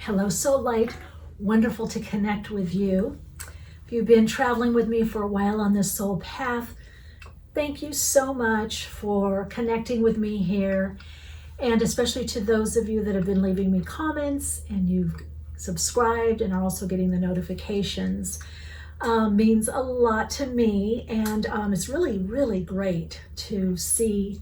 Hello, Soul Light. Wonderful to connect with you. If you've been traveling with me for a while on this soul path, thank you so much for connecting with me here. And especially to those of you that have been leaving me comments and you've subscribed and are also getting the notifications. Means a lot to me. And it's really, really great to see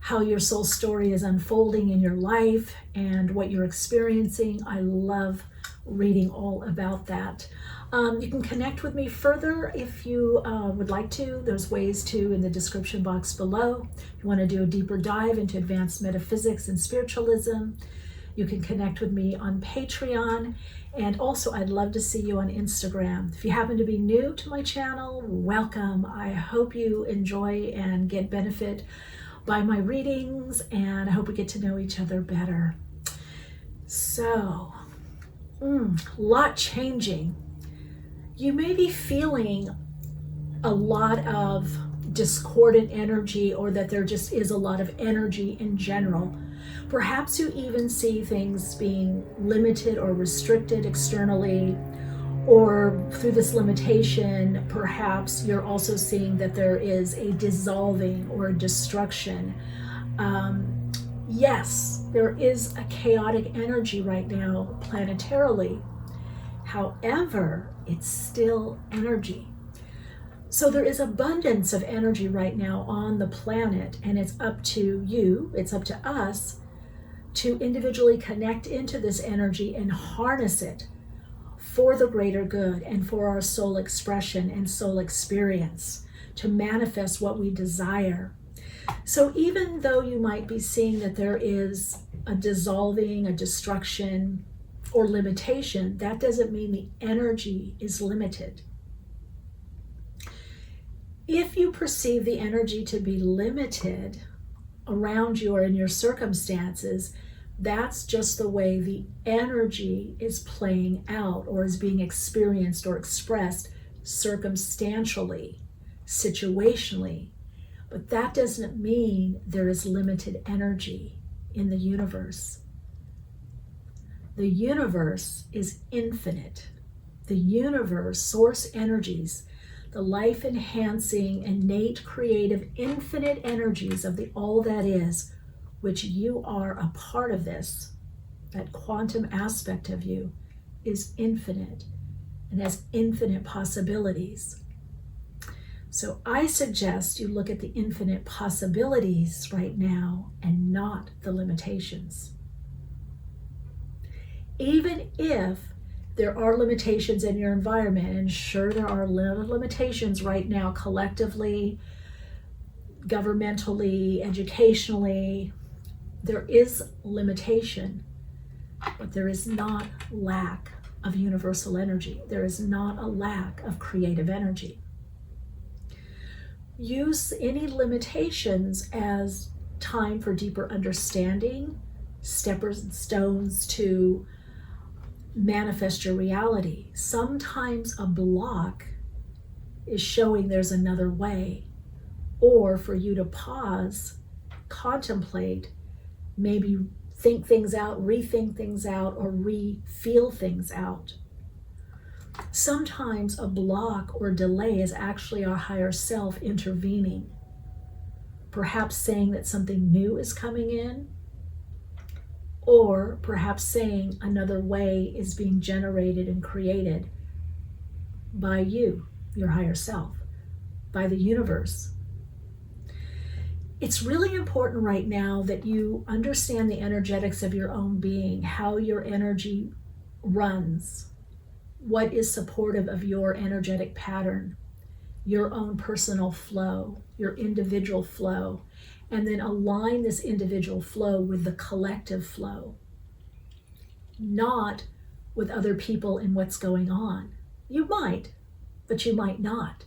how your soul story is unfolding in your life and what you're experiencing. I love reading all about that. You can connect with me further if you would like to. There's ways to in the description box below. If you want to do a deeper dive into advanced metaphysics and spiritualism, you can connect with me on Patreon. And also, I'd love to see you on Instagram. If you happen to be new to my channel, welcome. I hope you enjoy and get benefit by my readings, and I hope we get to know each other better. So, a lot changing. You may be feeling a lot of discordant energy, or that there just is a lot of energy in general. Perhaps you even see things being limited or restricted externally, or through this limitation, perhaps you're also seeing that there is a dissolving or a destruction. Yes, there is a chaotic energy right now planetarily. However, it's still energy. So there is abundance of energy right now on the planet, and it's up to you, it's up to us to individually connect into this energy and harness it for the greater good and for our soul expression and soul experience to manifest what we desire. So even though you might be seeing that there is a dissolving, a destruction, or limitation, that doesn't mean the energy is limited. If you perceive the energy to be limited around you or in your circumstances, that's just the way the energy is playing out or is being experienced or expressed circumstantially, situationally. But that doesn't mean there is limited energy in the universe. The universe is infinite. The universe, source energies, the life-enhancing, innate, creative, infinite energies of the all that is, which you are a part of this, that quantum aspect of you is infinite and has infinite possibilities. So I suggest you look at the infinite possibilities right now and not the limitations. Even if there are limitations in your environment, and sure there are limitations right now collectively, governmentally, educationally, there is limitation, but there is not lack of universal energy. There is not a lack of creative energy. Use any limitations as time for deeper understanding, stepping stones to manifest your reality. Sometimes a block is showing there's another way, or for you to pause, contemplate, maybe think things out, rethink things out, or re-feel things out. Sometimes a block or delay is actually our higher self intervening, perhaps saying that something new is coming in, or perhaps saying another way is being generated and created by you, your higher self, by the universe. It's really important right now that you understand the energetics of your own being, how your energy runs, what is supportive of your energetic pattern, your own personal flow, your individual flow, and then align this individual flow with the collective flow, not with other people and what's going on. You might, but you might not.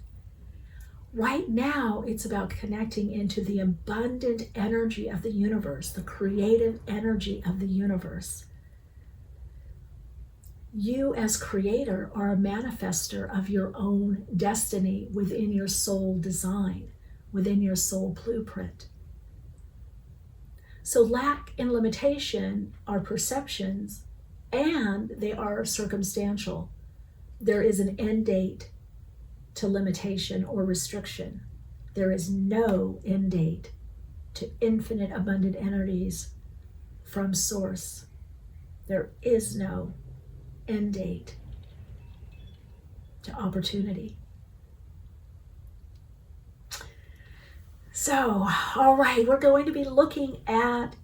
Right now, it's about connecting into the abundant energy of the universe, the creative energy of the universe. You as creator are a manifester of your own destiny within your soul design, within your soul blueprint. So lack and limitation are perceptions and they are circumstantial. There is an end date to limitation or restriction. There is no end date to infinite abundant energies from source. There is no end date to opportunity. So, all right, we're going to be looking at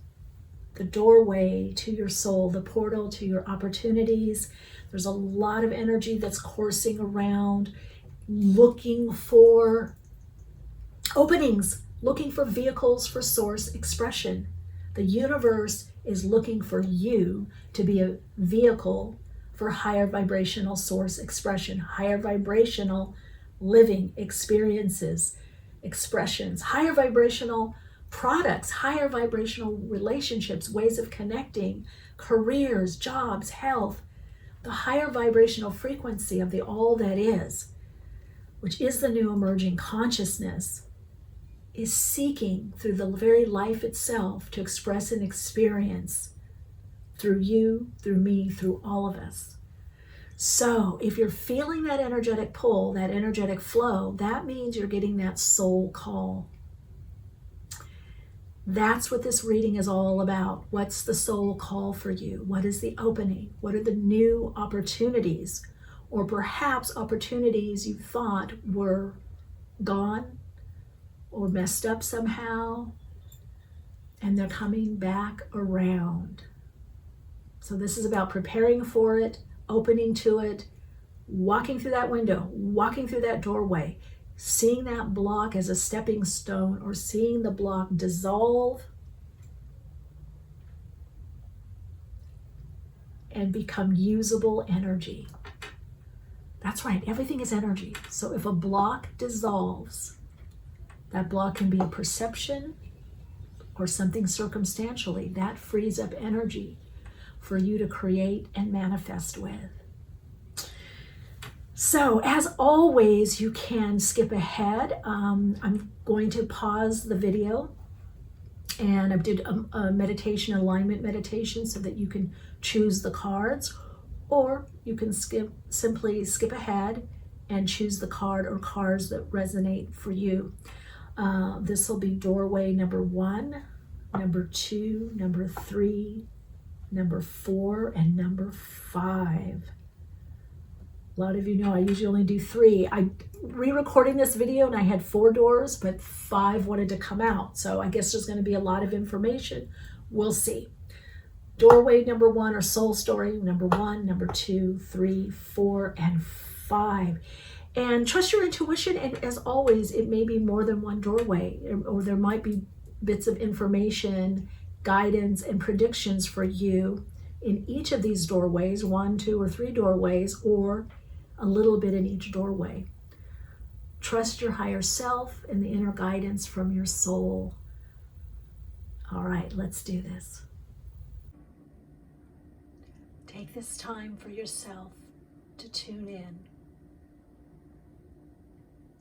the doorway to your soul, the portal to your opportunities. There's a lot of energy that's coursing around, looking for openings, looking for vehicles for source expression. The universe is looking for you to be a vehicle for higher vibrational source expression, higher vibrational living experiences, expressions, higher vibrational products, higher vibrational relationships, ways of connecting, careers, jobs, health, the higher vibrational frequency of the all that is, which is the new emerging consciousness, is seeking through the very life itself to express an experience through you, through me, through all of us. So if you're feeling that energetic pull, that energetic flow, that means you're getting that soul call. That's what this reading is all about. What's the soul call for you? What is the opening? What are the new opportunities? Or perhaps opportunities you thought were gone or messed up somehow, and they're coming back around. So this is about preparing for it, opening to it, walking through that window, walking through that doorway, seeing that block as a stepping stone, or seeing the block dissolve and become usable energy. That's right, everything is energy. So if a block dissolves, that block can be a perception or something circumstantially. That frees up energy for you to create and manifest with. So as always, you can skip ahead. I'm going to pause the video, and I did a meditation, alignment meditation, so that you can choose the cards, or you can simply skip ahead and choose the card or cards that resonate for you. This will be doorway number 1, number 2, number 3, number 4, and number 5. A lot of you know I usually only do 3. I re-recording this video and I had 4 doors, but 5 wanted to come out. So I guess there's going to be a lot of information. We'll see. Doorway number 1, or soul story number 1, number 2, 3, 4, and 5. And trust your intuition, and as always, it may be more than one doorway, or there might be bits of information, guidance, and predictions for you in each of these doorways, 1, 2, or 3 doorways, or a little bit in each doorway. Trust your higher self and the inner guidance from your soul. All right, let's do this. Take this time for yourself to tune in.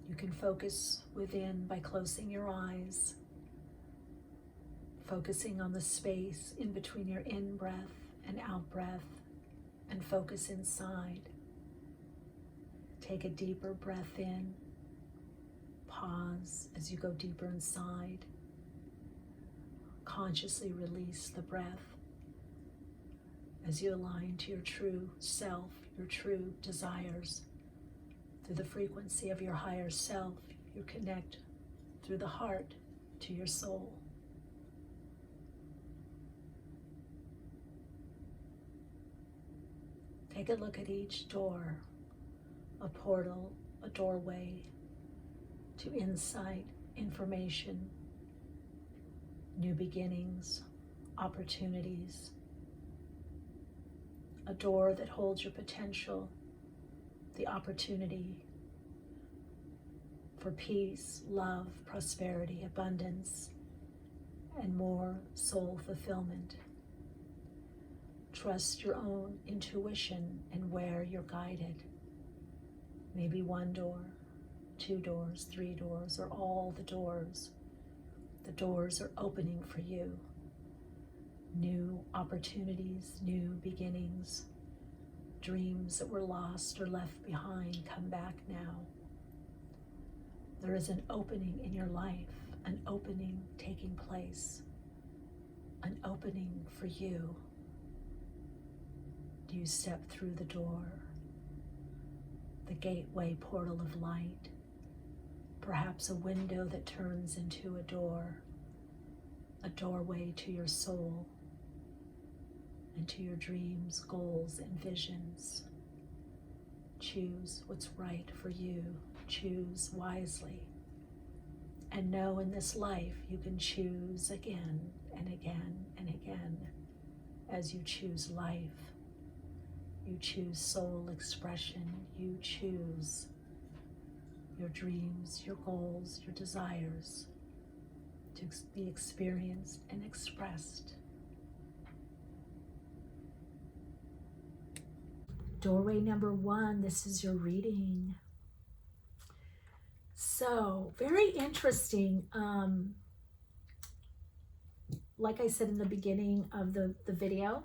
You can focus within by closing your eyes, focusing on the space in between your in-breath and out-breath, and focus inside. Take a deeper breath in. Pause as you go deeper inside. Consciously release the breath as you align to your true self, your true desires. Through the frequency of your higher self, you connect through the heart to your soul. Take a look at each door, a portal, a doorway to insight, information, new beginnings, opportunities. A door that holds your potential, the opportunity for peace, love, prosperity, abundance, and more soul fulfillment. Trust your own intuition and where you're guided. Maybe 1 door, 2 doors, 3 doors, or all the doors. The doors are opening for you. new opportunities, new beginnings, dreams that were lost or left behind come back now. There is an opening in your life, an opening taking place, an opening for you. Do you step through the door, the gateway portal of light, perhaps a window that turns into a door, a doorway to your soul and to your dreams, goals, and visions? Choose what's right for you. Choose wisely. And know in this life you can choose again and again and again. As you choose life, you choose soul expression, you choose your dreams, your goals, your desires to be experienced and expressed. Doorway number 1, this is your reading. So, very interesting. Like I said in the beginning of the video,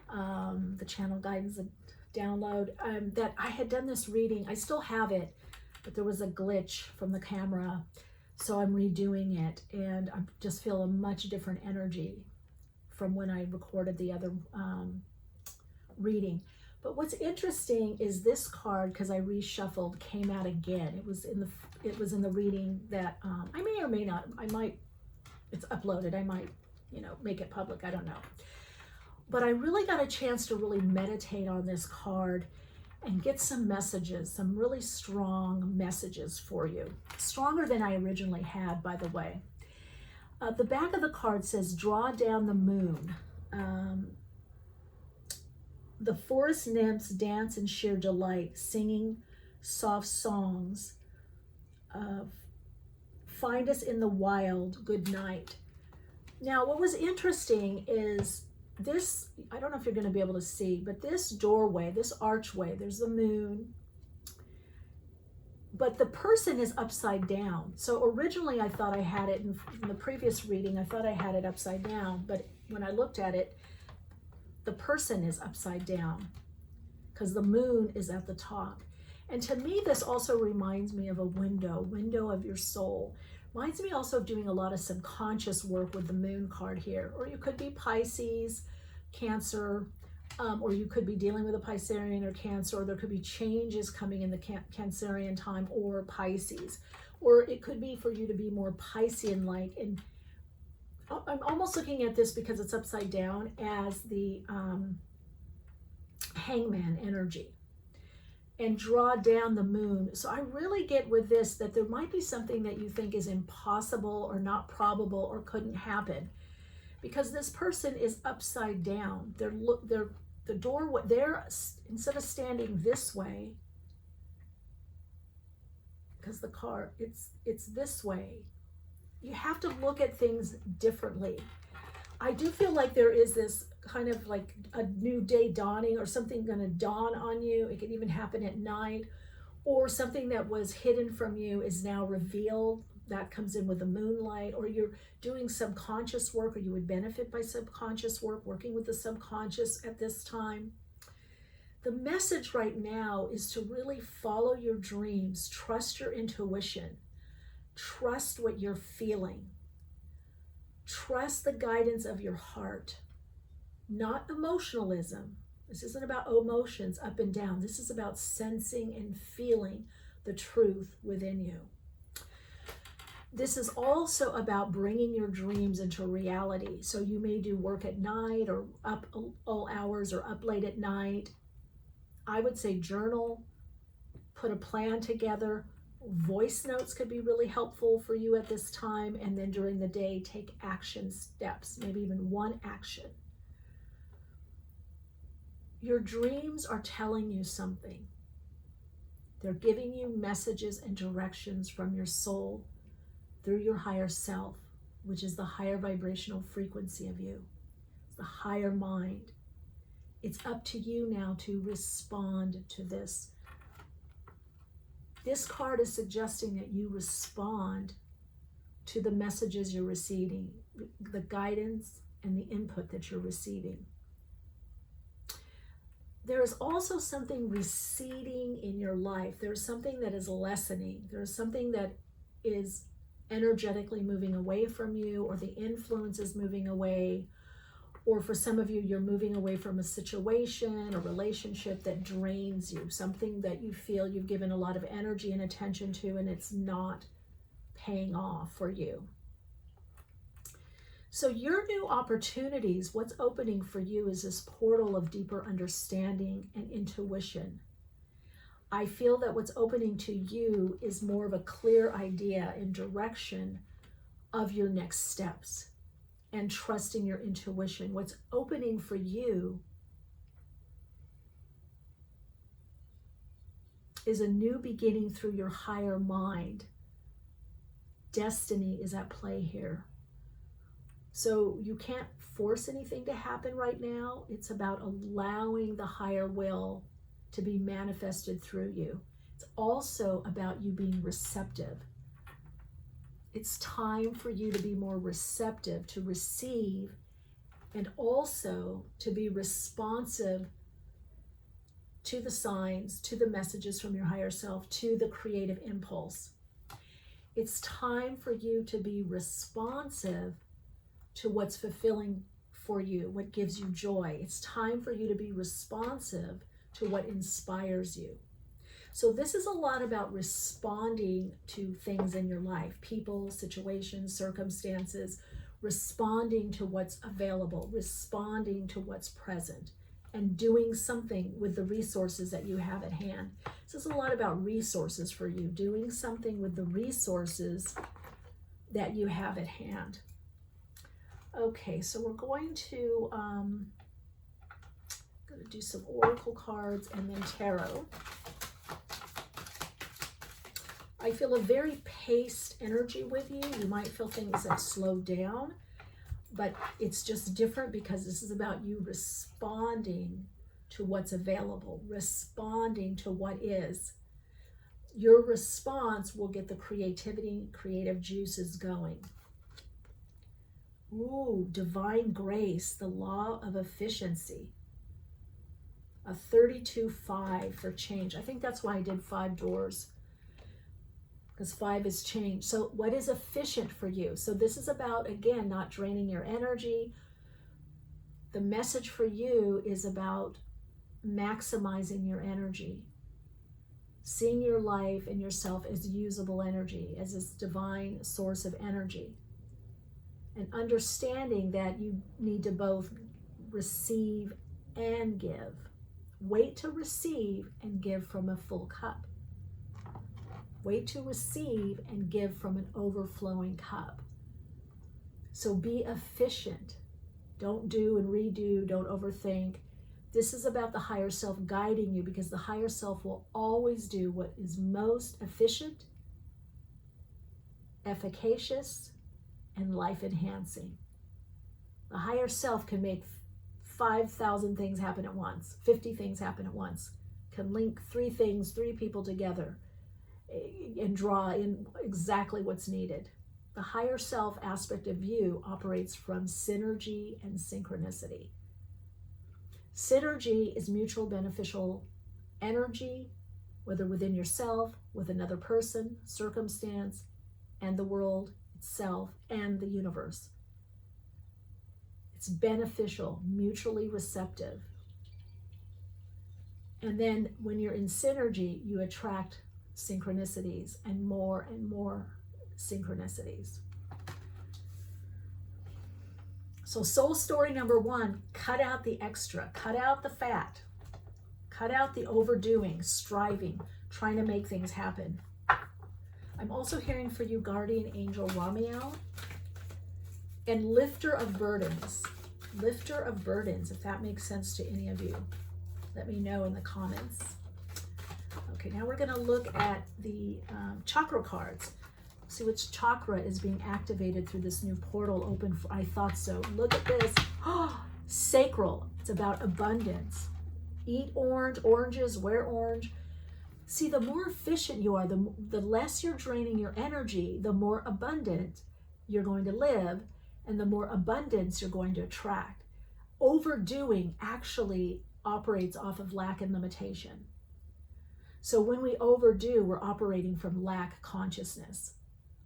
the channel guidance and download, that I had done this reading. I still have it, but there was a glitch from the camera, so I'm redoing it, and I just feel a much different energy from when I recorded the other reading. But what's interesting is this card, because I reshuffled, came out again. It was in the reading that I may or may not. It's uploaded. I might, make it public. I don't know. But I really got a chance to really meditate on this card and get some messages, some really strong messages for you. Stronger than I originally had, by the way. The back of the card says, draw down the moon. The forest nymphs dance in sheer delight, singing soft songs. Find us in the wild, good night. Now, what was interesting is this, I don't know if you're going to be able to see, but this doorway, this archway, there's the moon, but the person is upside down. So originally I thought I had it in the previous reading, I thought I had it upside down, but when I looked at it, the person is upside down because the moon is at the top. And to me, this also reminds me of a window of your soul. Reminds me also of doing a lot of subconscious work with the moon card here. Or you could be Pisces, Cancer, or you could be dealing with a Piscean or Cancer, or there could be changes coming in the Cancerian time, or Pisces. Or it could be for you to be more Piscean-like. And I'm almost looking at this, because it's upside down, as the hangman energy. And draw down the moon. So I really get with this that there might be something that you think is impossible or not probable or couldn't happen, because this person is upside down. They're instead of standing this way, because the car, it's this way. You have to look at things differently. I do feel like there is this kind of like a new day dawning, or something going to dawn on you. It could even happen at night, or something that was hidden from you is now revealed. That comes in with the moonlight, or you're doing subconscious work, or you would benefit by subconscious work, working with the subconscious at this time. The message right now is to really follow your dreams, trust your intuition, trust what you're feeling. Trust the guidance of your heart, not emotionalism. This isn't about emotions up and down. This is about sensing and feeling the truth within you. This is also about bringing your dreams into reality. So you may do work at night, or up all hours, or up late at night. I would say journal, put a plan together. Voice notes could be really helpful for you at this time, and then during the day, take action steps, maybe even one action. Your dreams are telling you something. They're giving you messages and directions from your soul through your higher self, which is the higher vibrational frequency of you. It's the higher mind. It's up to you now to respond to this. This card is suggesting that you respond to the messages you're receiving, the guidance, and the input that you're receiving. There is also something receding in your life. There's something that is lessening. There's something that is energetically moving away from you, or the influence is moving away. Or for some of you, you're moving away from a situation, a relationship that drains you, something that you feel you've given a lot of energy and attention to, and it's not paying off for you. So your new opportunities, what's opening for you is this portal of deeper understanding and intuition. I feel that what's opening to you is more of a clear idea and direction of your next steps and trusting your intuition. What's opening for you is a new beginning through your higher mind. Destiny is at play here. So you can't force anything to happen right now. It's about allowing the higher will to be manifested through you. It's also about you being receptive. It's time for you to be more receptive, to receive, and also to be responsive to the signs, to the messages from your higher self, to the creative impulse. It's time for you to be responsive to what's fulfilling for you, what gives you joy. It's time for you to be responsive to what inspires you. So this is a lot about responding to things in your life, people, situations, circumstances, responding to what's available, responding to what's present, and doing something with the resources that you have at hand. This is a lot about resources for you, doing something with the resources that you have at hand. Okay, so we're going to do some oracle cards and then tarot. I feel a very paced energy with you. You might feel things that slow down, but it's just different because this is about you responding to what's available, responding to what is. Your response will get the creativity, creative juices going. Ooh, divine grace, the law of efficiency. A 32-5 for change. I think that's why I did 5 doors, because 5 is change. So what is efficient for you? So this is about, again, not draining your energy. The message for you is about maximizing your energy, seeing your life and yourself as usable energy, as this divine source of energy, and understanding that you need to both receive and give. Wait to receive and give from a full cup. Wait to receive and give from an overflowing cup. So be efficient. Don't do and redo, don't overthink. This is about the higher self guiding you, because the higher self will always do what is most efficient, efficacious, and life enhancing. The higher self can make 5,000 things happen at once, 50 things happen at once, can link 3 people together and draw in exactly what's needed. The higher self aspect of you operates from synergy and synchronicity. Synergy is mutual beneficial energy, whether within yourself, with another person, circumstance, and the world itself and the universe. It's beneficial, mutually receptive. And then when you're in synergy, you attract synchronicities and more synchronicities. So soul story number 1, cut out the extra, cut out the fat, cut out the overdoing, striving, trying to make things happen. I'm also hearing for you guardian angel Ramiel and lifter of burdens. Lifter of burdens, if that makes sense to any of you. Let me know in the comments. Okay, now we're going to look at the chakra cards. See which chakra is being activated through this new portal open. I thought so. Look at this. Oh, sacral. It's about abundance. Eat orange, oranges, wear orange. See, the more efficient you are, the less you're draining your energy, the more abundant you're going to live, and the more abundance you're going to attract. Overdoing actually operates off of lack and limitation. So when we overdo, we're operating from lack consciousness.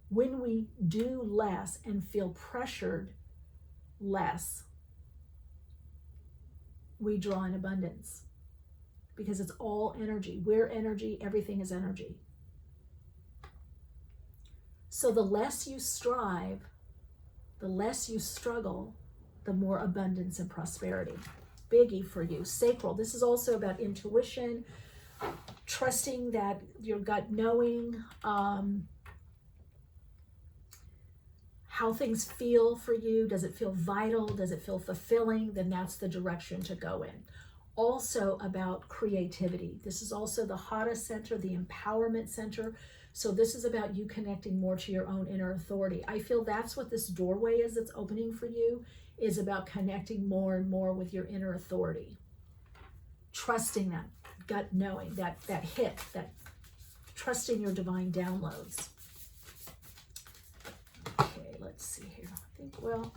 When we do less and feel pressured less, we draw in abundance, because it's all energy. We're energy, everything is energy. So the less you strive, the less you struggle, the more abundance and prosperity. Biggie for you. Sacral. This is also about intuition, trusting that your gut knowing, how things feel for you. Does it feel vital? Does it feel fulfilling? Then that's the direction to go in. Also about creativity. This is also the Hara center, the empowerment center. So this is about you connecting more to your own inner authority. I feel that's what this doorway is that's opening for you, is about connecting more and more with your inner authority. Trusting that gut knowing, that hit, that trusting your divine downloads. Okay, let's see here. I think, well,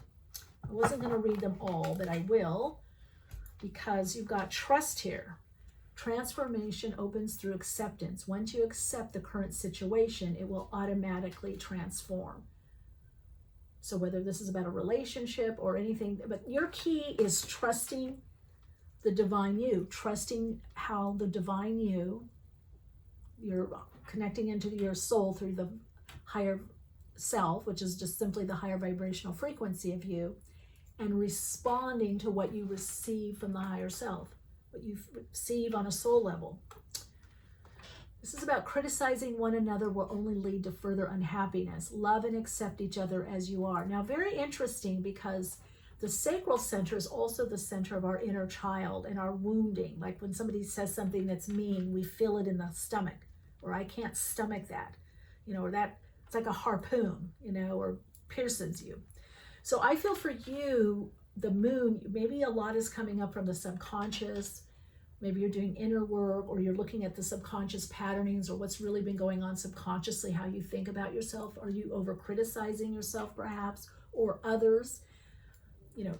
I wasn't going to read them all, but I will, because you've got trust here. Transformation opens through acceptance. Once you accept the current situation, it will automatically transform. So whether this is about a relationship or anything, but your key is trusting the divine you, trusting how the divine you, you're connecting into your soul through the higher self, which is just simply the higher vibrational frequency of you, and responding to what you receive from the higher self, what you receive on a soul level. This is about criticizing one another will only lead to further unhappiness. Love and accept each other as you are. Now, very interesting, because the sacral center is also the center of our inner child and our wounding. Like when somebody says something that's mean, we feel it in the stomach, or I can't stomach that, or that it's like a harpoon, or pierces you. So I feel for you, the moon, maybe a lot is coming up from the subconscious. Maybe you're doing inner work, or you're looking at the subconscious patternings, or what's really been going on subconsciously, how you think about yourself. Are you over criticizing yourself perhaps, or others?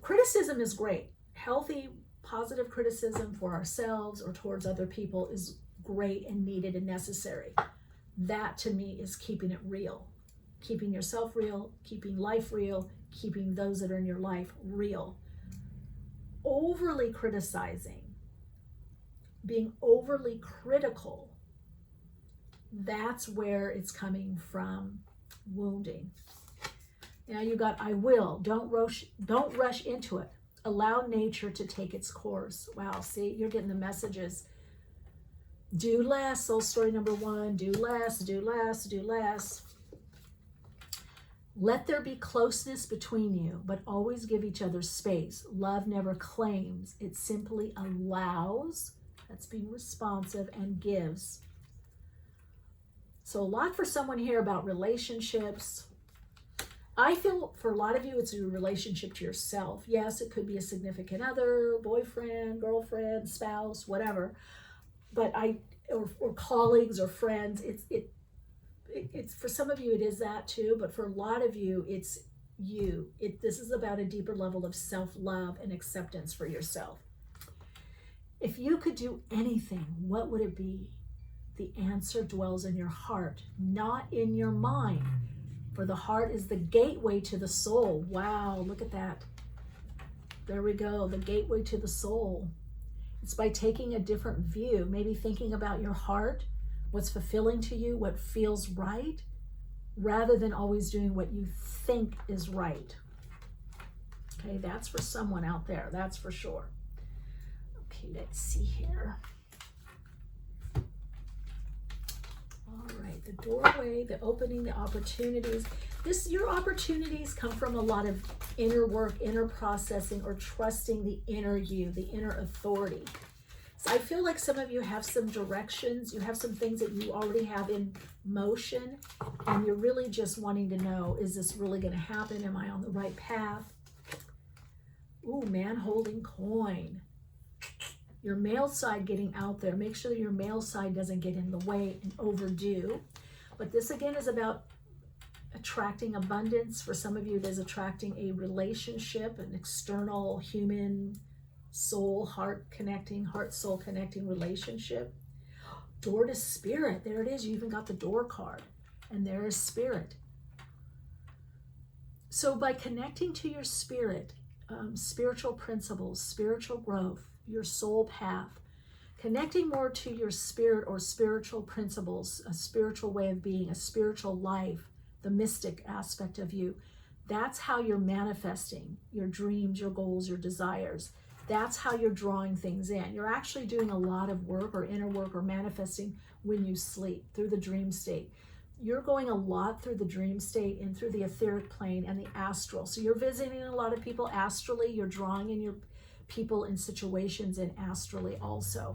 Criticism is great. Healthy, positive criticism for ourselves or towards other people is great and needed and necessary. That to me is keeping it real. Keeping yourself real, keeping life real, keeping those that are in your life real. Overly criticizing, being overly critical, that's where it's coming from, wounding. Now you got I will. Don't rush into it. Allow nature to take its course. Wow, see, you're getting the messages. Do less, soul story number 1. Do less, do less, do less. Let there be closeness between you, but always give each other space. Love never claims. It simply allows. That's being responsive, and gives. So a lot for someone here about relationships. I feel for a lot of you, it's a relationship to yourself. Yes, it could be a significant other, boyfriend, girlfriend, spouse, whatever. But or colleagues or friends. It's for some of you, it is that too. But for a lot of you, it's you. This is about a deeper level of self-love and acceptance for yourself. If you could do anything, what would it be? The answer dwells in your heart, not in your mind. For the heart is the gateway to the soul. Wow, look at that. There we go, the gateway to the soul. It's by taking a different view, maybe thinking about your heart, what's fulfilling to you, what feels right, rather than always doing what you think is right. Okay, that's for someone out there, that's for sure. Okay, let's see here. All right, the doorway, the opening, the opportunities. Your opportunities come from a lot of inner work, inner processing, or trusting the inner you, the inner authority. So I feel like some of you have some directions, you have some things that you already have in motion, and you're really just wanting to know, is this really going to happen? Am I on the right path? Ooh, man holding coin. Your male side getting out there. Make sure that your male side doesn't get in the way and overdo. But this again is about attracting abundance. For some of you, it is attracting a relationship, an external human soul, heart-soul connecting relationship. Door to spirit. There it is. You even got the door card. And there is spirit. So by connecting to your spirit, spiritual principles, spiritual growth, your soul path, connecting more to your spirit or spiritual principles, a spiritual way of being, a spiritual life, the mystic aspect of you, that's how you're manifesting your dreams, your goals, your desires. That's how you're drawing things in. You're actually doing a lot of work or inner work or manifesting when you sleep through the dream state. You're going a lot through the dream state and through the etheric plane and the astral. So you're visiting a lot of people astrally. You're drawing in your people and situations in astrally also.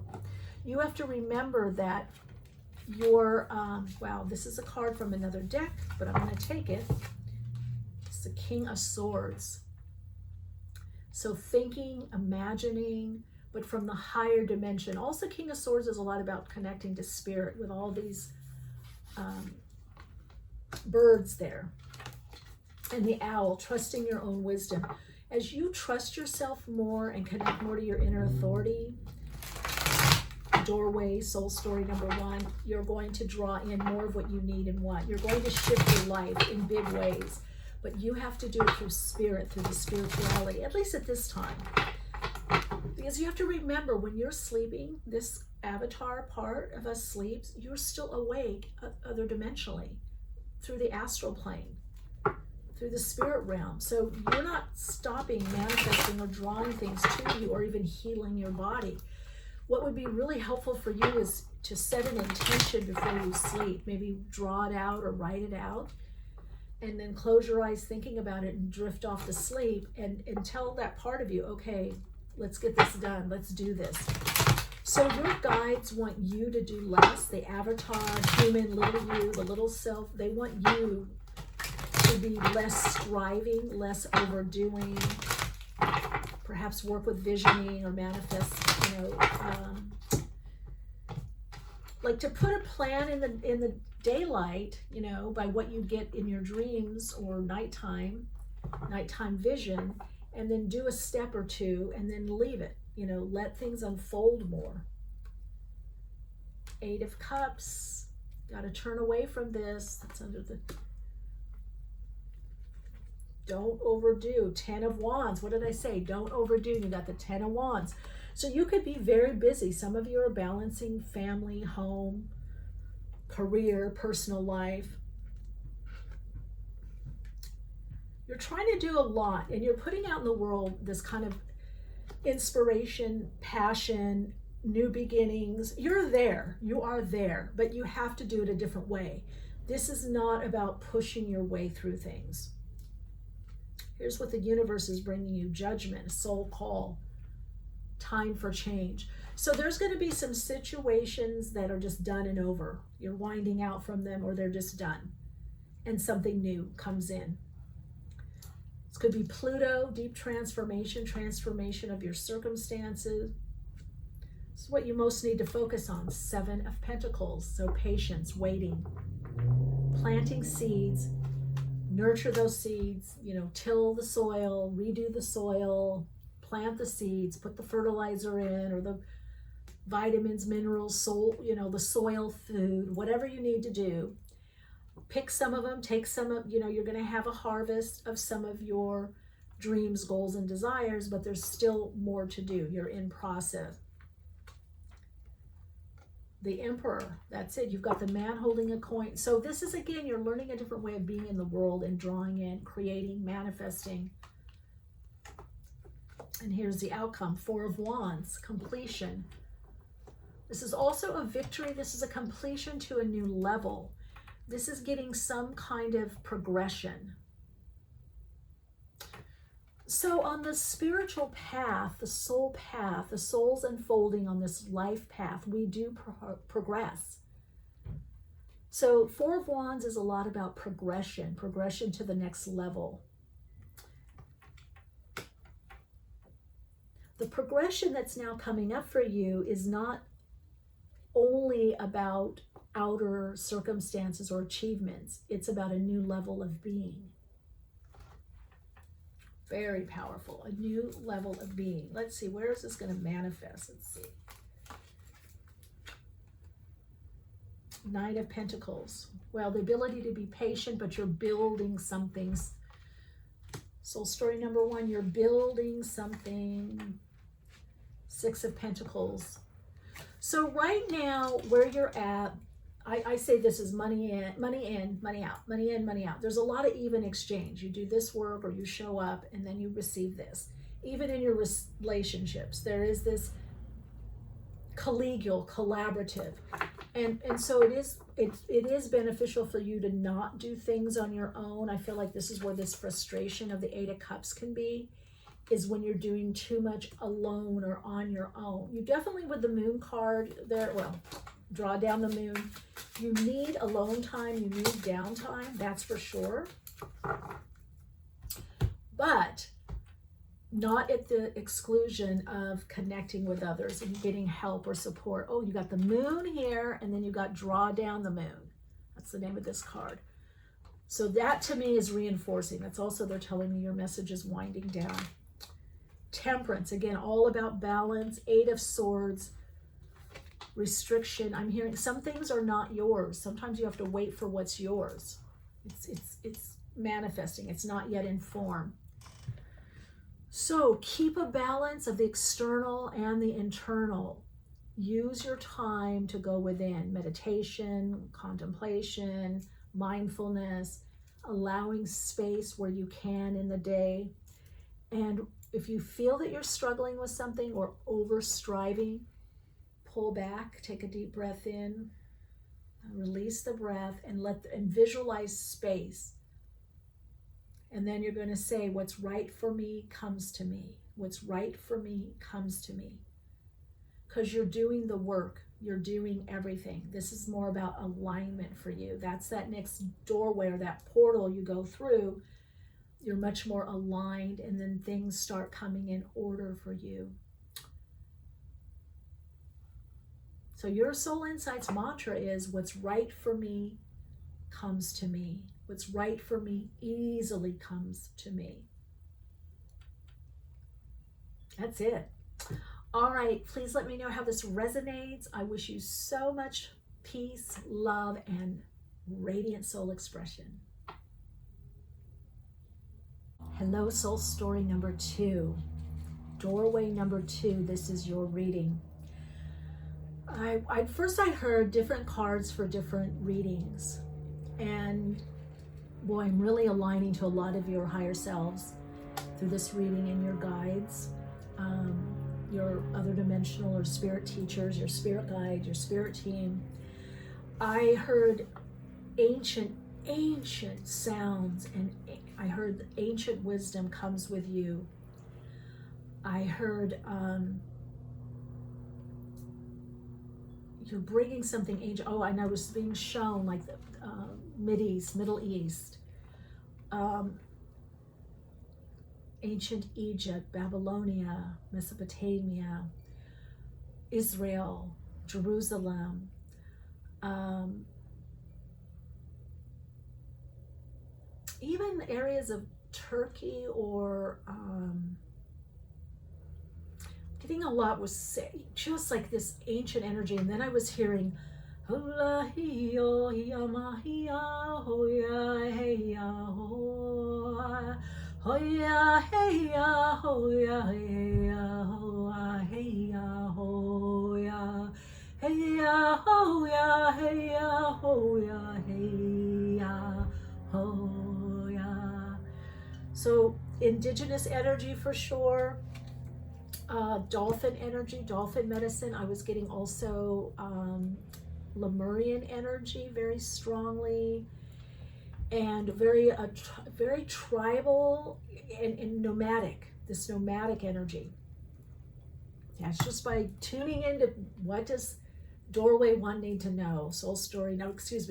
You have to remember that your, wow, this is a card from another deck, but I'm going to take it. It's the King of Swords. So thinking, imagining, but from the higher dimension. Also, King of Swords is a lot about connecting to spirit with all these birds there. And the owl, trusting your own wisdom. As you trust yourself more and connect more to your inner authority, doorway, soul story number 1, you're going to draw in more of what you need and want. You're going to shift your life in big ways. But you have to do it through spirit, through the spirituality, at least at this time. Because you have to remember, when you're sleeping, this avatar part of us sleeps, you're still awake other dimensionally, through the astral plane, through the spirit realm. So you're not stopping manifesting or drawing things to you or even healing your body. What would be really helpful for you is to set an intention before you sleep. Maybe draw it out or write it out. And then close your eyes thinking about it and drift off to sleep and tell that part of you, okay, let's get this done. Let's do this. So your guides want you to do less. The avatar, human, little you, the little self, they want you to be less striving, less overdoing, perhaps work with visioning or manifest, like to put a plan in the daylight, by what you get in your dreams or nighttime vision, and then do a step or two and then leave it, let things unfold more. 8 of Cups, got to turn away from this. That's under the, don't overdo. 10 of Wands, what did I say? Don't overdo. You got the 10 of Wands. So you could be very busy. Some of you are balancing family, home, career, personal life. You're trying to do a lot, and you're putting out in the world this kind of inspiration, passion, new beginnings. You're there, you are there, but you have to do it a different way. This is not about pushing your way through things. Here's what the universe is bringing you: judgment, a soul call, time for change. So there's going to be some situations that are just done and over. You're winding out from them, or they're just done, and something new comes in. This could be Pluto, deep transformation of your circumstances. This is what you most need to focus on. 7 of Pentacles, so patience, waiting, planting seeds, nurture those seeds, till the soil, redo the soil, plant the seeds, put the fertilizer in, or the vitamins, minerals, the soil food, whatever you need to do. Pick some of them, take some of, you're going to have a harvest of some of your dreams, goals, and desires, but there's still more to do. You're in process. The Emperor, that's it. You've got the man holding a coin. So this is, again, you're learning a different way of being in the world and drawing in, creating, manifesting. And here's the outcome. 4 of Wands, completion. This is also a victory. This is a completion to a new level. This is getting some kind of progression. So on the spiritual path, the soul path, the soul's unfolding on this life path, we do progress. So 4 of Wands is a lot about progression to the next level. The progression that's now coming up for you is not only about outer circumstances or achievements. It's about a new level of being. Very powerful, a new level of being. Let's see, where is this going to manifest? Let's see. Knight of Pentacles. Well, the ability to be patient, but you're building something. Soul story number 1, you're building something. 6 of Pentacles. So right now, where you're at, I say this is money in, money out, money in, money out. There's a lot of even exchange. You do this work or you show up and then you receive this. Even in your relationships, there is this collegial, collaborative. And so it is beneficial for you to not do things on your own. I feel like this is where this frustration of the 8 of Cups can be, is when you're doing too much alone or on your own. You definitely, with the Moon card there, well, draw down the Moon. You need alone time, you need downtime, that's for sure. But not at the exclusion of connecting with others and getting help or support. Oh, you got the Moon here, and then you got draw down the Moon. That's the name of this card. So that to me is reinforcing. That's also, they're telling me your message is winding down. Temperance, again, all about balance. 8 of Swords, restriction. I'm hearing some things are not yours. Sometimes you have to wait for what's yours. It's manifesting. It's not yet in form. So keep a balance of the external and the internal. Use your time to go within. Meditation, contemplation, mindfulness, allowing space where you can in the day. And if you feel that you're struggling with something or over striving, pull back, take a deep breath in, release the breath, and visualize space. And then you're going to say, what's right for me comes to me. What's right for me comes to me. Because you're doing the work. You're doing everything. This is more about alignment for you. That's that next doorway or that portal you go through. You're much more aligned, and then things start coming in order for you. So your Soul Insights mantra is, what's right for me comes to me. What's right for me easily comes to me. That's it. All right, please let me know how this resonates. I wish you so much peace, love, and radiant soul expression. Hello, soul story number 2. Doorway number 2, this is your reading. First I heard different cards for different readings. And boy, I'm really aligning to a lot of your higher selves through this reading, and your guides, your other dimensional or spirit teachers, your spirit guide, your spirit team. I heard ancient sounds, and I heard ancient wisdom comes with you. I heard you're bringing something ancient. Oh, and I was being shown like the Middle East, ancient Egypt, Babylonia, Mesopotamia, Israel, Jerusalem, even areas of Turkey, or getting a lot was just like this ancient energy. And then I was hearing so indigenous energy for sure. Dolphin energy, dolphin medicine. I was getting also Lemurian energy very strongly, and very tribal and nomadic, this nomadic energy. That's just by tuning into what does doorway 1 need to know.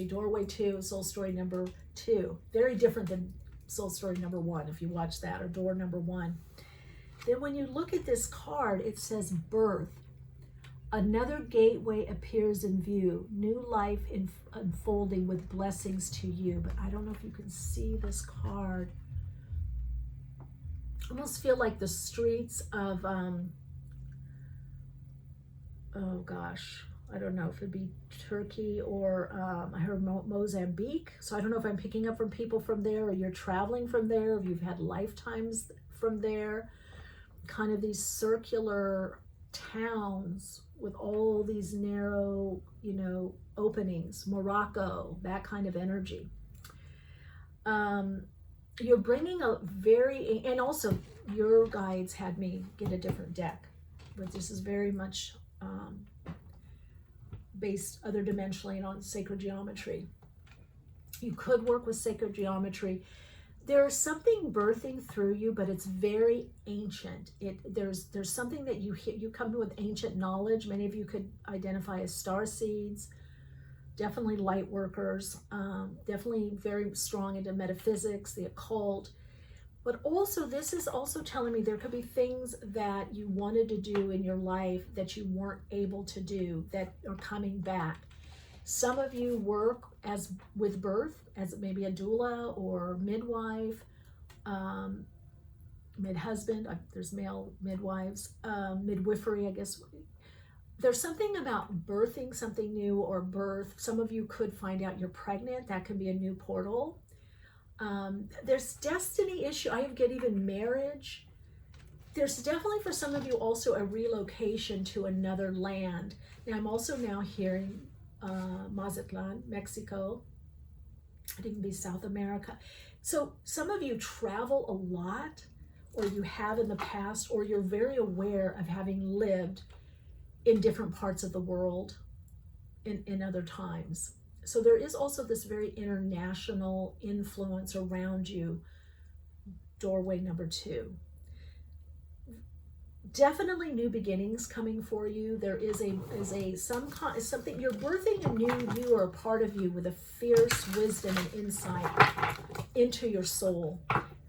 Doorway 2, soul story number 2. Very different than soul story number 1 if you watch that, or door number 1. Then when you look at this card, it says birth. Another gateway appears in view, new life unfolding with blessings to you. But I don't know if you can see this card. I almost feel like the streets of, oh gosh, I don't know if it'd be Turkey or I heard Mozambique. So I don't know if I'm picking up from people from there, or you're traveling from there, or you've had lifetimes from there. Kind of these circular towns with all these narrow, openings. Morocco, that kind of energy. You're bringing and also your guides had me get a different deck, but this is very much based other dimensionally on sacred geometry. You could work with sacred geometry. There's something birthing through you, but it's very ancient. There's something that you come with ancient knowledge. Many of you could identify as star seeds, definitely light workers, definitely very strong into metaphysics, the occult. But also, this is also telling me there could be things that you wanted to do in your life that you weren't able to do that are coming back. Some of you work with birth as maybe a doula or midwife, mid-husband. There's male midwives, midwifery, I guess. There's something about birthing something new or birth. Some of you could find out you're pregnant. That could be a new portal. There's destiny issue. I get even marriage. There's definitely for some of you also a relocation to another land. Now I'm also now hearing Mazatlan, Mexico. It can be South America. So some of you travel a lot, or you have in the past, or you're very aware of having lived in different parts of the world in other times. So there is also this very international influence around you. Doorway number 2. Definitely new beginnings coming for you. There is something you're birthing, a new you or a part of you with a fierce wisdom and insight into your soul,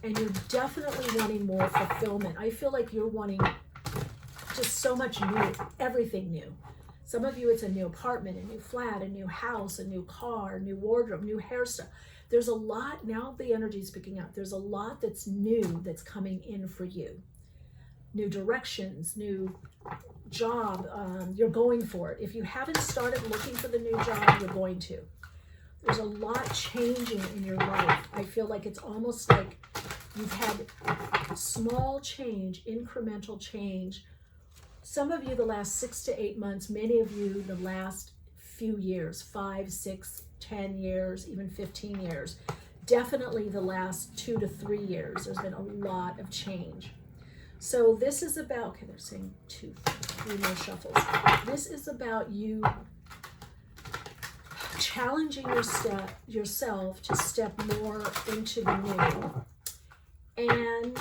and you're definitely wanting more fulfillment. I feel like you're wanting just so much new, everything new. Some of you, it's a new apartment, a new flat, a new house, a new car, new wardrobe, new hairstyle. There's a lot, now the energy is picking up. There's a lot that's new that's coming in for you. New directions, new job, you're going for it. If you haven't started looking for the new job, you're going to. There's a lot changing in your life. I feel like it's almost like you've had small change, incremental change. Some of you the last 6 to 8 months, many of you the last few years, 5, 6, 10 years, even 15 years. Definitely the last 2 to 3 years, there's been a lot of change. So this is about, okay, they're saying 2, 3 more shuffles. This is about you challenging yourself to step more into the new and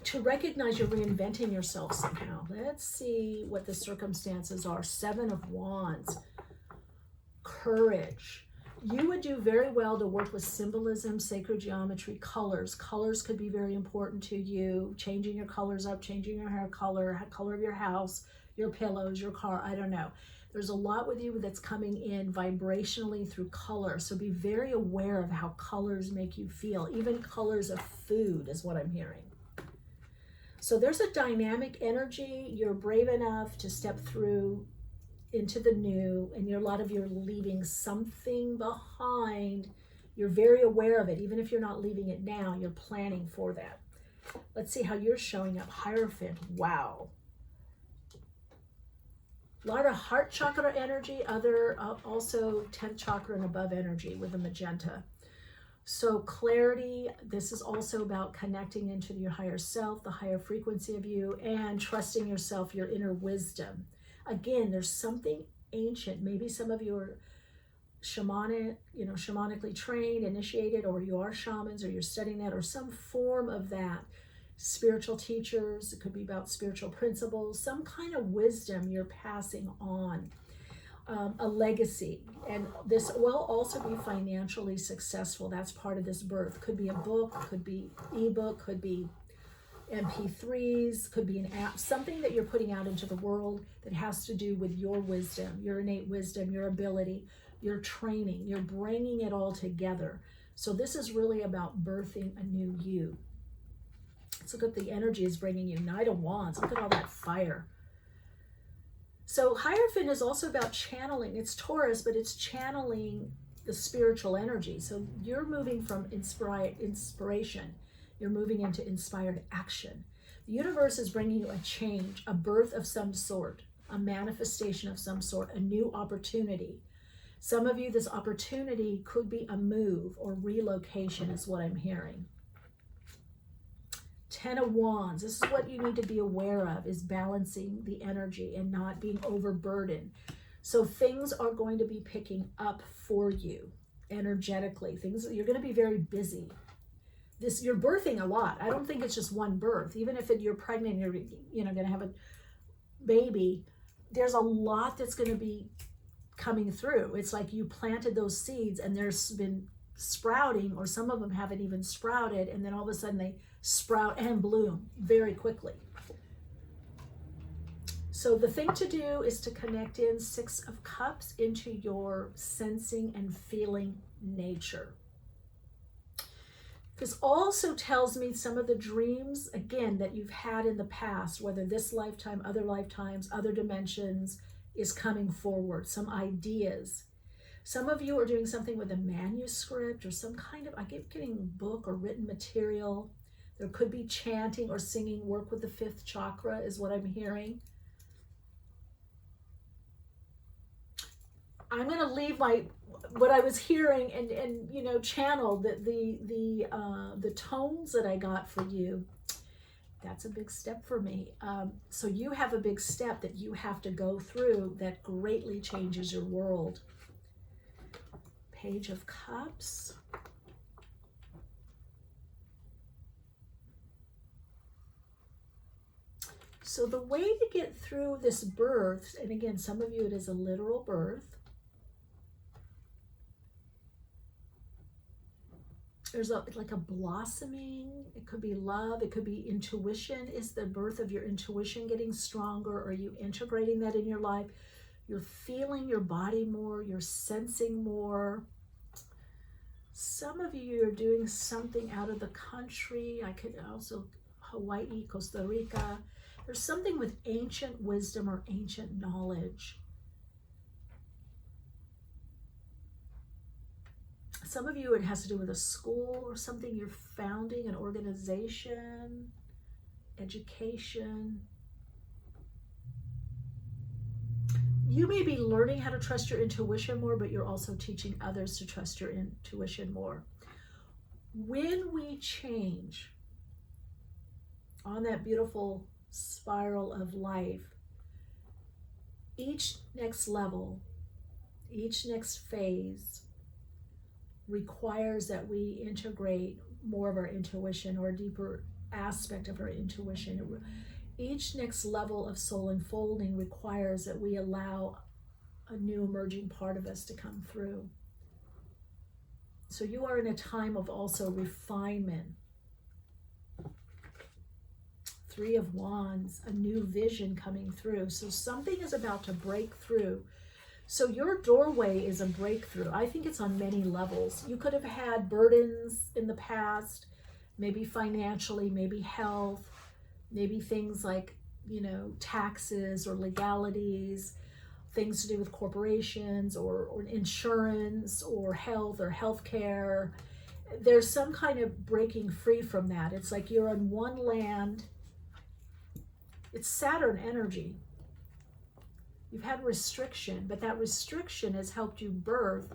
to recognize you're reinventing yourself somehow. Let's see what the circumstances are. 7 of Wands. Courage. You would do very well to work with symbolism, sacred geometry, colors. Colors could be very important to you. Changing your colors up, changing your hair color of your house, your pillows, your car, I don't know. There's a lot with you that's coming in vibrationally through color. So be very aware of how colors make you feel. Even colors of food is what I'm hearing. So there's a dynamic energy. You're brave enough to step through into the new, and a lot of you are leaving something behind. You're very aware of it. Even if you're not leaving it now, you're planning for that. Let's see how you're showing up. Hierophant. Wow. A lot of heart chakra energy, also 10th chakra and above energy with the magenta. So clarity, this is also about connecting into your higher self, the higher frequency of you, and trusting yourself, your inner wisdom. Again, there's something ancient. Maybe some of you are shamanically trained, initiated, or you are shamans, or you're studying that, or some form of that. Spiritual teachers, it could be about spiritual principles, some kind of wisdom you're passing on. A legacy, and this will also be financially successful. That's part of this birth. Could be a book, could be ebook, could be MP3s, could be an app, something that you're putting out into the world that has to do with your wisdom, your innate wisdom, your ability, your training. You're bringing it all together. So this is really about birthing a new you. Let's look at the energy is bringing you. Knight of Wands. Look at all that fire. So Hierophant is also about channeling. It's Taurus, but it's channeling the spiritual energy. So you're moving from inspiration. You're moving into inspired action. The universe is bringing you a change, a birth of some sort, a manifestation of some sort, a new opportunity. Some of you, this opportunity could be a move or relocation is what I'm hearing. 10 of Wands, this is what you need to be aware of, is balancing the energy and not being overburdened. So things are going to be picking up for you energetically. You're going to be very busy. You're birthing a lot. I don't think it's just one birth. Even if you're pregnant, you're going to have a baby, there's a lot that's going to be coming through. It's like you planted those seeds and there's been sprouting, or some of them haven't even sprouted, and then all of a sudden they sprout and bloom very quickly. So the thing to do is to connect in 6 of Cups into your sensing and feeling nature. This also tells me some of the dreams, again, that you've had in the past, whether this lifetime, other lifetimes, other dimensions, is coming forward, some ideas. Some of you are doing something with a manuscript or some kind of, I keep getting book or written material. There could be chanting or singing, work with the 5th chakra is what I'm hearing. I'm going to leave what I was hearing and channel the tones that I got for you. That's a big step for me. So you have a big step that you have to go through that greatly changes your world. Page of Cups. So the way to get through this birth, and again, some of you it is a literal birth. There's like a blossoming. It could be love. It could be intuition. Is the birth of your intuition getting stronger? Are you integrating that in your life? You're feeling your body more. You're sensing more. Some of you are doing something out of the country. I could also Hawaii, Costa Rica. There's something with ancient wisdom or ancient knowledge. Some of you, it has to do with a school or something. You're founding an organization, education. You may be learning how to trust your intuition more, but you're also teaching others to trust your intuition more. When we change on that beautiful spiral of life, each next level, each next phase requires that we integrate more of our intuition or a deeper aspect of our intuition. Each next level of soul unfolding requires that we allow a new emerging part of us to come through. So you are in a time of also refinement. 3 of Wands, a new vision coming through. So something is about to break through. So your doorway is a breakthrough. I think it's on many levels. You could have had burdens in the past, maybe financially, maybe health, maybe things like, taxes or legalities, things to do with corporations or insurance or health or healthcare. There's some kind of breaking free from that. It's like you're on one land. It's Saturn energy. You've had restriction, but that restriction has helped you birth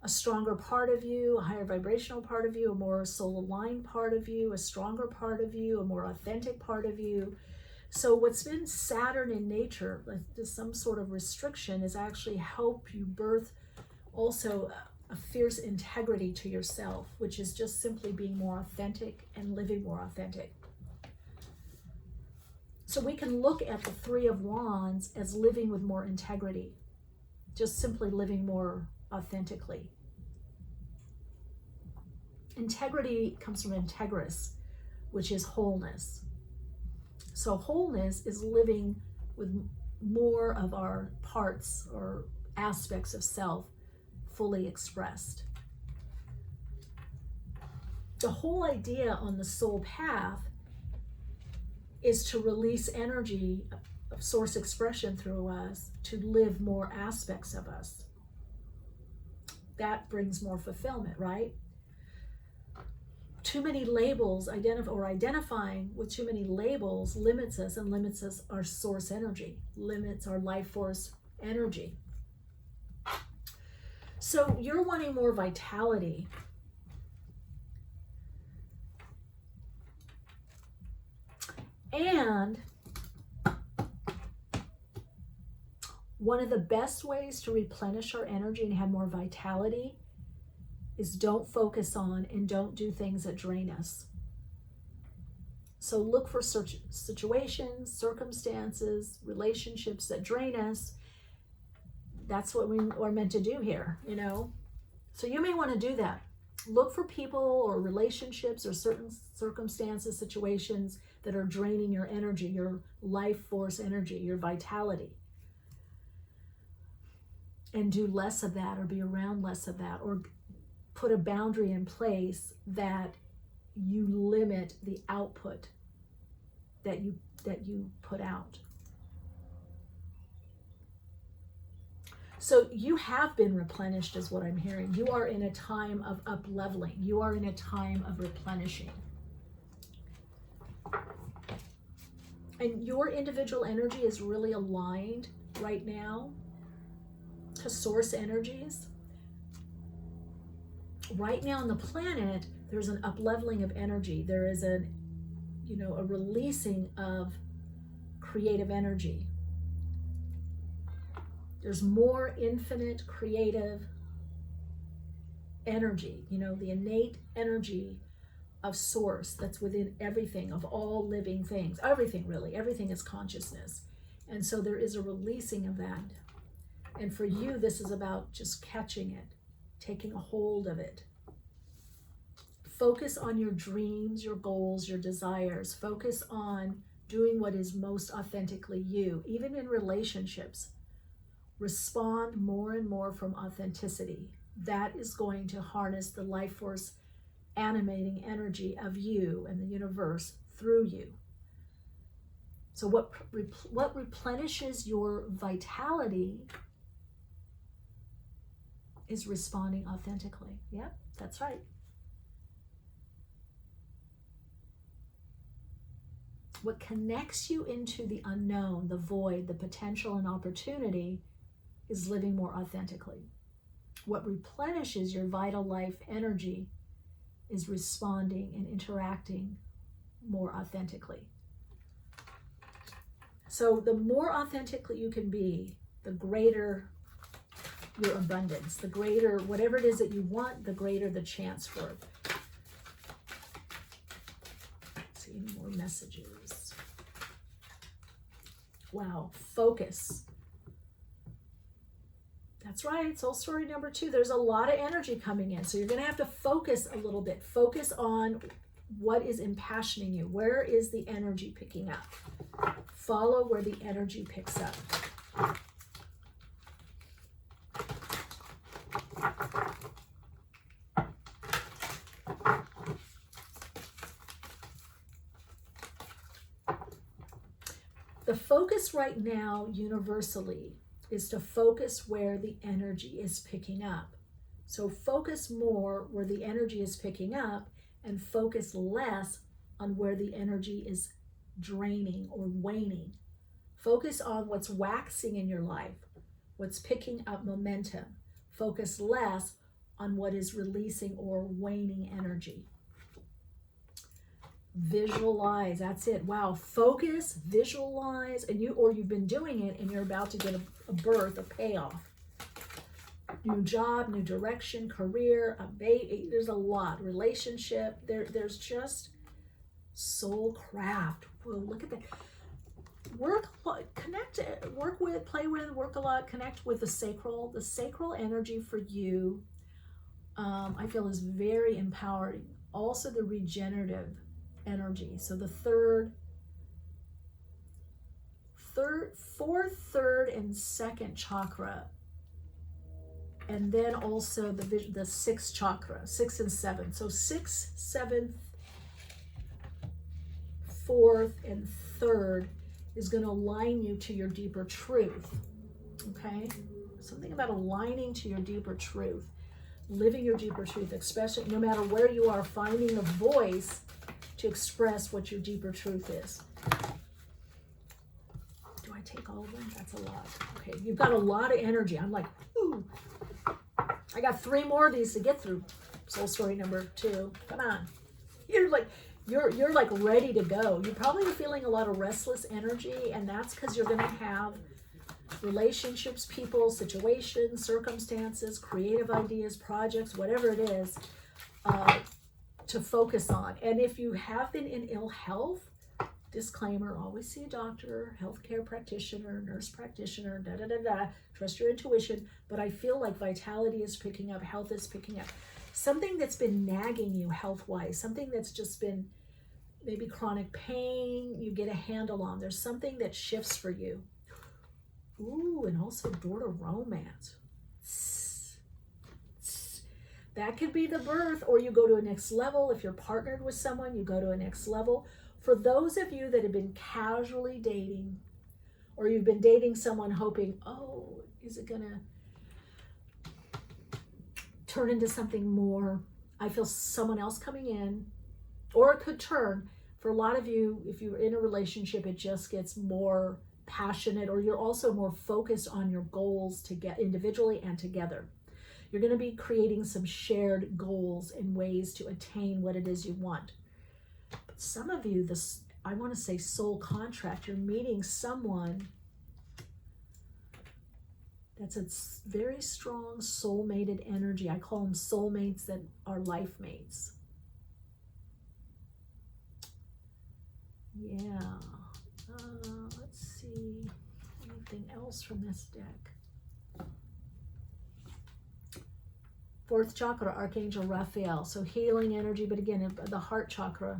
a stronger part of you, a higher vibrational part of you, a more soul-aligned part of you, a stronger part of you, a more authentic part of you. So what's been Saturn in nature, like some sort of restriction, is actually help you birth also a fierce integrity to yourself, which is just simply being more authentic and living more authentic. So we can look at the 3 of Wands as living with more integrity, just simply living more authentically. Integrity comes from integrous, which is wholeness. So wholeness is living with more of our parts or aspects of self fully expressed. The whole idea on the soul path is to release energy of source expression through us to live more aspects of us. That brings more fulfillment, right? Too many labels, identifying with too many labels limits us and limits us our source energy, limits our life force energy. So you're wanting more vitality. And one of the best ways to replenish our energy and have more vitality is don't focus on and don't do things that drain us. So look for situations, circumstances, relationships that drain us. That's what we are meant to do here, you know. So you may want to do that. Look for people or relationships or certain circumstances, situations that are draining your energy, your life force energy, your vitality. And do less of that or be around less of that, or put a boundary in place that you limit the output that you put out. So you have been replenished is what I'm hearing. You are in a time of up-leveling. You are in a time of replenishing. And your individual energy is really aligned right now to source energies. Right now on the planet, there's an up-leveling of energy. There is a releasing of creative energy. There's more infinite creative energy, the innate energy of source that's within everything, of all living things. Everything, really. Everything is consciousness. And so there is a releasing of that. And for you, this is about just catching it, taking a hold of it. Focus on your dreams, your goals, your desires. Focus on doing what is most authentically you, even in relationships. Respond more and more from authenticity. That is going to harness the life force animating energy of you and the universe through you. So what replenishes your vitality is responding authentically. Yep, that's right. What connects you into the unknown, the void, the potential and opportunity is living more authentically. What replenishes your vital life energy is responding and interacting more authentically. So the more authentically you can be, the greater your abundance, the greater whatever it is that you want, the greater the chance for it. Let's see any more messages. Wow, focus. That's right, soul story number 2. There's a lot of energy coming in. So you're going to have to focus a little bit. Focus on what is impassioning you. Where is the energy picking up? Follow where the energy picks up. The focus right now, universally, is to focus where the energy is picking up. So focus more where the energy is picking up and focus less on where the energy is draining or waning. Focus on what's waxing in your life, what's picking up momentum. Focus less on what is releasing or waning energy. Visualize, that's it. Wow, focus, visualize, and you've been doing it and you're about to get a birth, a payoff. New job, new direction, career, a baby, there's a lot. Relationship, there's just soul craft. Whoa, look at that. Work with, play with, work a lot, connect with the sacral energy for you, I feel is very empowering. Also the regenerative energy. So the fourth, third, and second chakra, and then also the sixth chakra, 6 and 7. So 6th, 7th, 4th, and 3rd is going to align you to your deeper truth. Okay? Something about aligning to your deeper truth, living your deeper truth, especially no matter where you are, finding a voice to express what your deeper truth is. Do I take all of them? That's a lot. Okay, you've got a lot of energy. I'm like, ooh. I got 3 more of these to get through. Soul story number 2. Come on. You're like ready to go. You're probably feeling a lot of restless energy, and that's because you're going to have relationships, people, situations, circumstances, creative ideas, projects, whatever it is, to focus on. And if you have been in ill health, disclaimer, always see a doctor, healthcare practitioner, nurse practitioner, trust your intuition. But I feel like vitality is picking up, health is picking up. Something that's been nagging you health-wise, something that's just been maybe chronic pain, you get a handle on. There's something that shifts for you. Ooh, and also door to romance. That could be the birth, or you go to a next level. If you're partnered with someone, you go to a next level. For those of you that have been casually dating, or you've been dating someone hoping, oh, is it gonna turn into something more? I feel someone else coming in, or it could turn. For a lot of you, if you're in a relationship, it just gets more passionate, or you're also more focused on your goals to get individually and together. You're going to be creating some shared goals and ways to attain what it is you want. But some of you, this, I want to say soul contract, you're meeting someone that's a very strong soul-mated energy. I call them soulmates that are life mates. Yeah. Let's see. Anything else from this deck? 4th chakra, Archangel Raphael. So healing energy, but again, the heart chakra.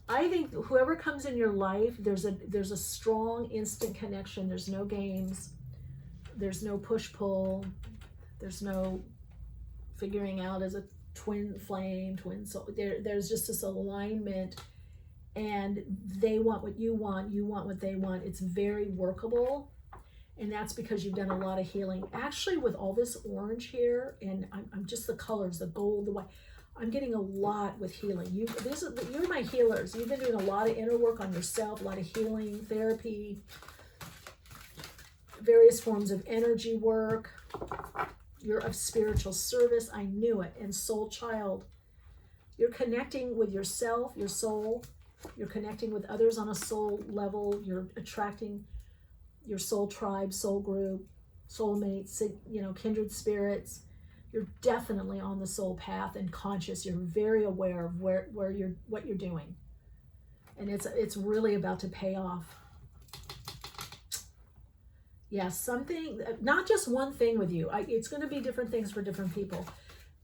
I think whoever comes in your life, there's a strong instant connection. There's no games. There's no push-pull. There's no figuring out as a twin flame, twin soul. There's just this alignment, and they want what you want what they want. It's very workable, and that's because you've done a lot of healing. Actually, with all this orange here, and I'm just the colors, the gold, the white, I'm getting a lot with healing. You're my healers. You've been doing a lot of inner work on yourself, a lot of healing, therapy, various forms of energy work. You're of spiritual service. I knew it. And soul child. You're connecting with yourself, your soul. You're connecting with others on a soul level. You're attracting your soul tribe, soul group, soulmates, kindred spirits. You're definitely on the soul path and conscious. You're very aware of what you're doing. And it's really about to pay off. Yeah, something, not just one thing with you. It's going to be different things for different people.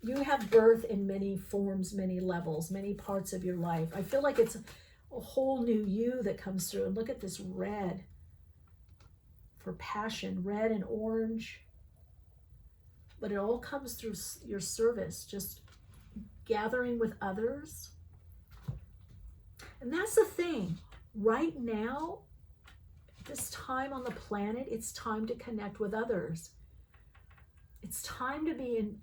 You have birth in many forms, many levels, many parts of your life. I feel like it's a whole new you that comes through. And look at this red for passion, red and orange. But it all comes through your service, just gathering with others. And that's the thing. Right now, this time on the planet, it's time to connect with others. It's time to be in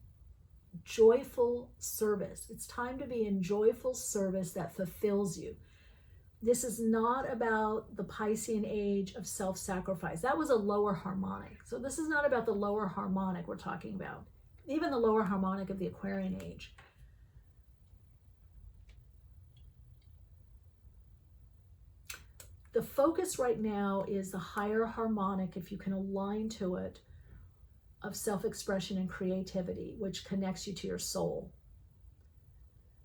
joyful service. It's time to be in joyful service that fulfills you. This is not about the Piscean age of self-sacrifice. That was a lower harmonic. So this is not about the lower harmonic we're talking about. Even the lower harmonic of the Aquarian age. The focus right now is the higher harmonic, if you can align to it, of self-expression and creativity, which connects you to your soul.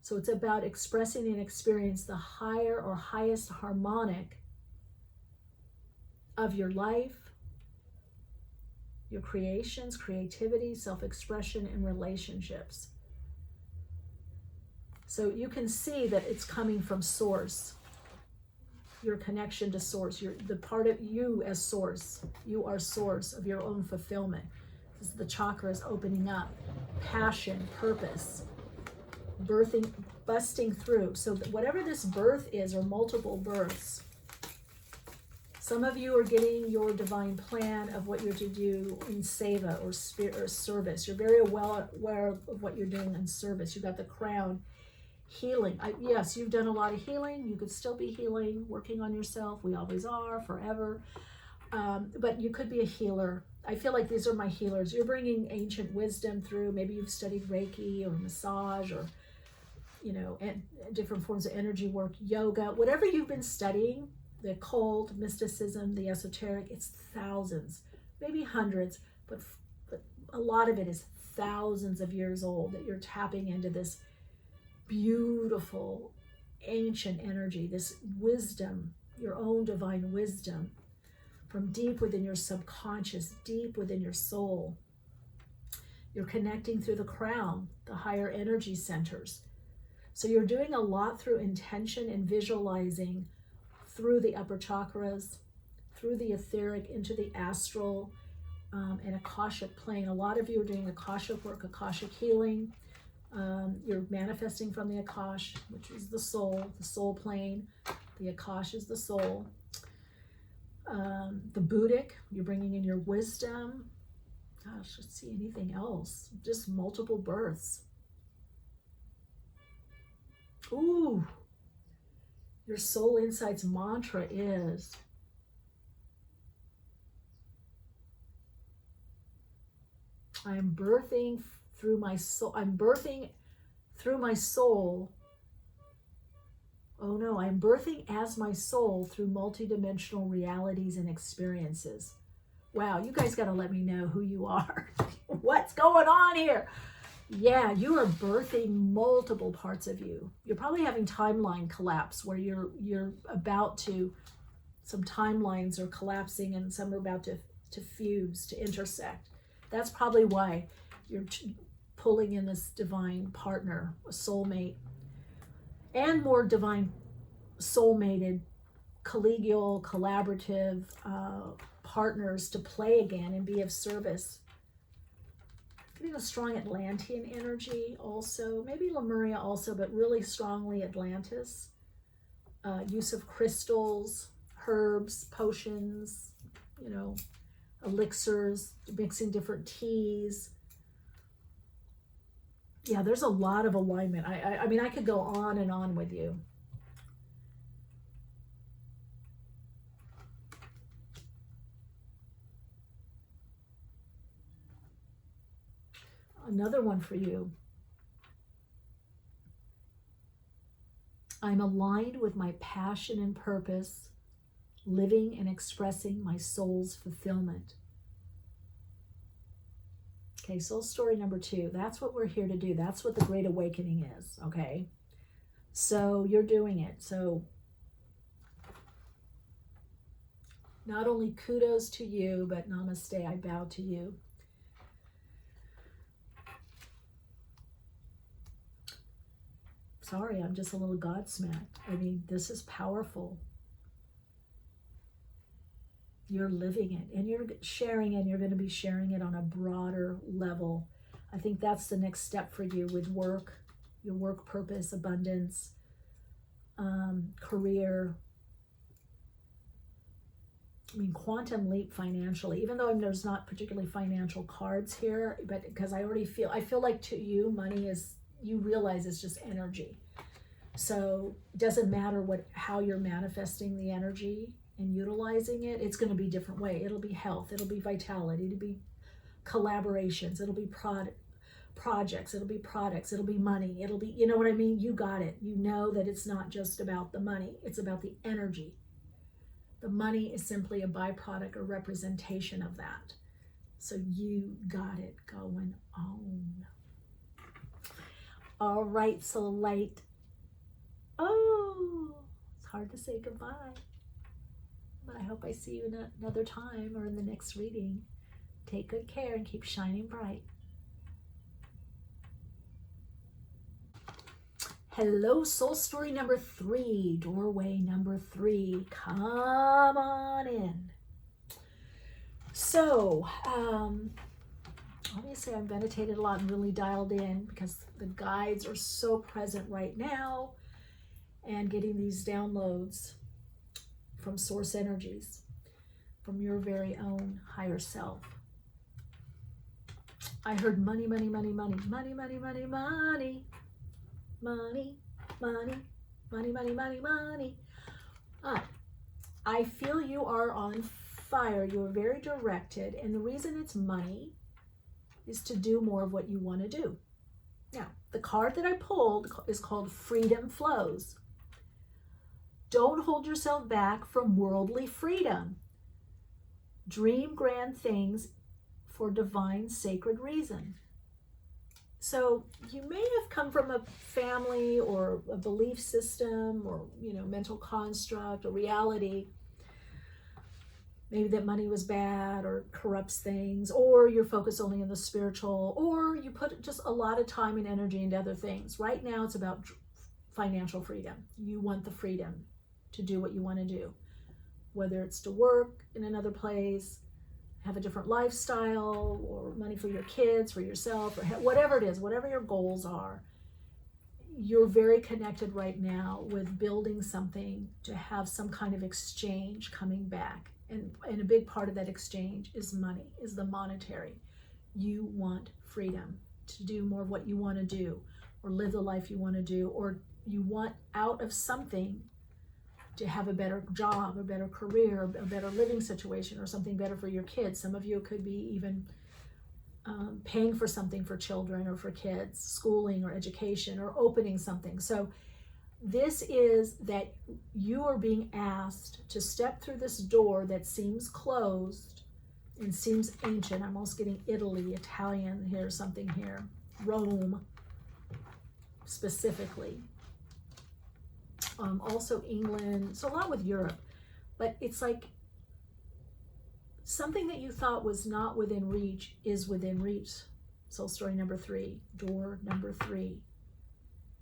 So it's about expressing and experience the higher or highest harmonic of your life, your creations, creativity, self-expression, and relationships. So you can see that it's coming from source. Your connection to source, the part of you as source. You are source of your own fulfillment. This is the chakra is opening up. Passion, purpose, birthing, busting through. So whatever this birth is, or multiple births, some of you are getting your divine plan of what you're to do in seva or spirit or service. You're very well aware of what you're doing in service. You've got the crown. Healing. Yes, you've done a lot of healing. You could still be healing, working on yourself. We always are, forever. But you could be a healer. I feel like these are my healers. You're bringing ancient wisdom through. Maybe you've studied Reiki or massage or, and different forms of energy work, yoga, whatever you've been studying, the occult, mysticism, the esoteric, it's thousands, maybe hundreds, but a lot of it is thousands of years old that you're tapping into this beautiful ancient energy, this wisdom, your own divine wisdom from deep within your subconscious, deep within your soul. You're connecting through the crown, the higher energy centers. So you're doing a lot through intention and visualizing through the upper chakras, through the etheric into the astral and Akashic plane. A lot of you are doing Akashic work, Akashic healing. You're manifesting from the Akash, which is the soul plane. The Akash is the soul. The Buddhic, you're bringing in your wisdom. Gosh, let's see anything else. Just multiple births. Ooh, your soul insights mantra is I am birthing through my soul. I'm birthing through my soul. Oh no, I'm birthing as my soul through multidimensional realities and experiences. Wow, you guys got to let me know who you are. What's going on here? Yeah, you are birthing multiple parts of you. You're probably having timeline collapse where you're about to, some timelines are collapsing and some are about to fuse, to intersect. That's probably why you're pulling in this divine partner, a soulmate, and more divine soulmated, collegial, collaborative partners to play again and be of service. Getting a strong Atlantean energy also, maybe Lemuria also, but really strongly Atlantis. Use of crystals, herbs, potions, elixirs, mixing different teas. Yeah, there's a lot of alignment. I mean, I could go on and on with you. Another one for you. I'm aligned with my passion and purpose, living and expressing my soul's fulfillment. Okay, soul story number 2. That's what we're here to do. That's what the Great Awakening is, okay? So you're doing it. So not only kudos to you, but namaste, I bow to you. Sorry, I'm just a little godsmacked. I mean, this is powerful. You're living it and you're sharing it. You're going to be sharing it on a broader level. I think that's the next step for you with work, your work purpose, abundance, career. I mean, quantum leap financially, even though there's not particularly financial cards here, but because I feel like to you, money is, you realize it's just energy. So it doesn't matter how you're manifesting the energy and utilizing it, it's going to be a different way. It'll be health, it'll be vitality, it'll be collaborations, it'll be projects, it'll be products, it'll be money, it'll be, you know what I mean? You got it. You know that it's not just about the money, it's about the energy. The money is simply a byproduct or representation of that. So you got it going on. All right, so light. Oh, it's hard to say goodbye. But I hope I see you another time or in the next reading. Take good care and keep shining bright. Hello, soul story number 3, doorway number 3. Come on in. So, obviously I've meditated a lot and really dialed in because the guides are so present right now and getting these downloads from source energies, from your very own higher self. I heard money, money, money, money, money, money, money, money. Money, money, money, money, money, money. I feel you are on fire. You are very directed. And the reason it's money is to do more of what you want to do. Now, the card that I pulled is called Freedom Flows. Don't hold yourself back from worldly freedom. Dream grand things for divine sacred reason. So you may have come from a family or a belief system or, mental construct or reality, maybe that money was bad or corrupts things, or you're focused only on the spiritual, or you put just a lot of time and energy into other things. Right now it's about financial freedom. You want the freedom to do what you want to do, whether it's to work in another place, have a different lifestyle, or money for your kids, for yourself, or whatever it is, whatever your goals are. You're very connected right now with building something to have some kind of exchange coming back. And a big part of that exchange is money, is the monetary. You want freedom to do more of what you want to do, or live the life you want to do, or you want out of something to have a better job, a better career, a better living situation, or something better for your kids. Some of you could be even paying for something for children or for kids, schooling or education, or opening something. So this is that you are being asked to step through this door that seems closed and seems ancient. I'm almost getting Italy, Italian here, something here, Rome specifically. Also England, so a lot with Europe, but it's like something that you thought was not within reach is within reach. Soul story number 3, door number 3.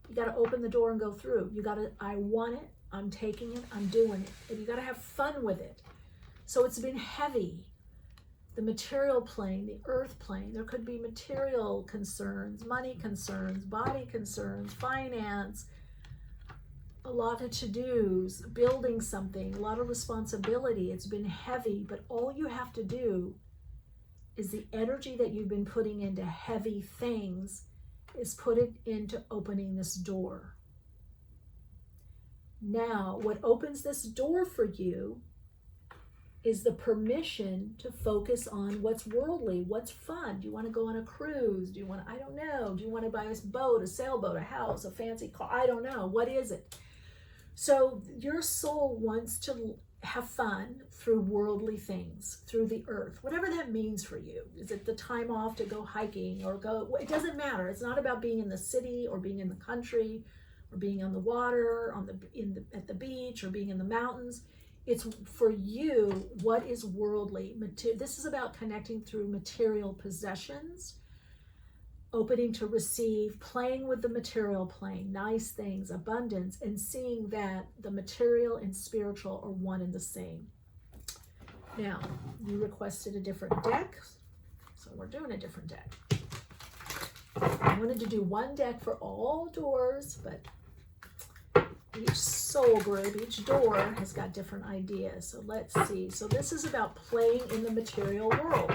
You got to open the door and go through. You got to, I want it, I'm taking it, I'm doing it. And you got to have fun with it. So it's been heavy. The material plane, the earth plane, there could be material concerns, money concerns, body concerns, finance, a lot of to-dos, building something, a lot of responsibility. It's been heavy, but all you have to do is the energy that you've been putting into heavy things is put it into opening this door. Now, what opens this door for you is the permission to focus on what's worldly, what's fun. Do you want to go on a cruise? Do you want to, I don't know. Do you want to buy a boat, a sailboat, a house, a fancy car? I don't know. What is it? So your soul wants to have fun through worldly things, through the earth, whatever that means for you. Is it the time off to go hiking or go, it doesn't matter. It's not about being in the city or being in the country or being on the water, at the beach or being in the mountains. It's for you, what is worldly. This is about connecting through material possessions, opening to receive, playing with the material plane, nice things, abundance, and seeing that the material and spiritual are one and the same. Now, you requested a different deck, so we're doing a different deck. I wanted to do one deck for all doors, but each soul group, each door has got different ideas. So let's see. So this is about playing in the material world,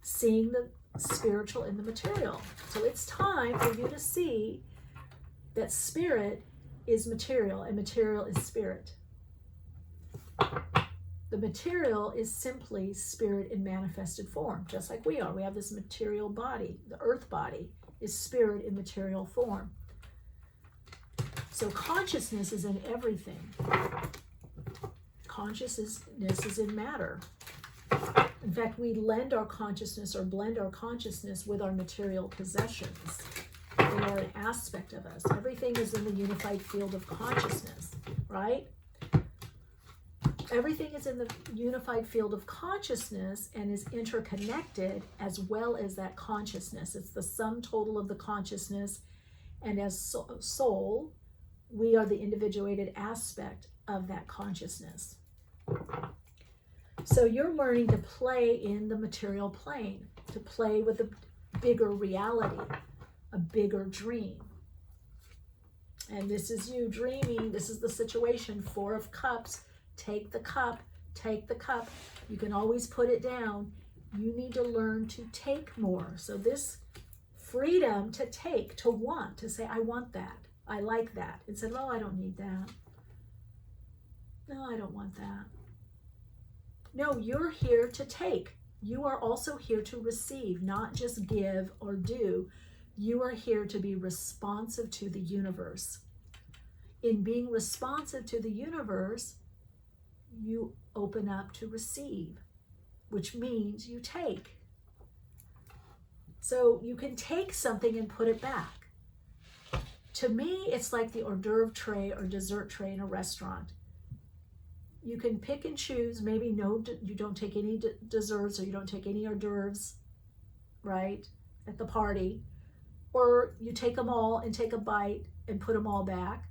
seeing the spiritual in the material. So it's time for you to see that spirit is material and material is spirit. The material is simply spirit in manifested form, just like we are. We have this material body. The earth body is spirit in material form. So consciousness is in everything. Consciousness is in matter. In fact, we lend our consciousness or blend our consciousness with our material possessions. They are an aspect of us. Everything is in the unified field of consciousness, right? Everything is in the unified field of consciousness and is interconnected as well as that consciousness. It's the sum total of the consciousness And as soul, we are the individuated aspect of that consciousness. So you're learning to play in the material plane, to play with a bigger reality, a bigger dream. And this is you dreaming. This is the situation. 4 of Cups. Take the cup. Take the cup. You can always put it down. You need to learn to take more. So this freedom to take, to want, to say, I want that. I like that. Instead of, oh, I don't need that. No, I don't want that. No, you're here to take. You are also here to receive, not just give or do. You are here to be responsive to the universe. In being responsive to the universe, you open up to receive, which means you take. So you can take something and put it back. To me, it's like the hors d'oeuvre tray or dessert tray in a restaurant. You can pick and choose. Maybe no, you don't take any desserts or you don't take any hors d'oeuvres, right, at the party. Or you take them all and take a bite and put them all back.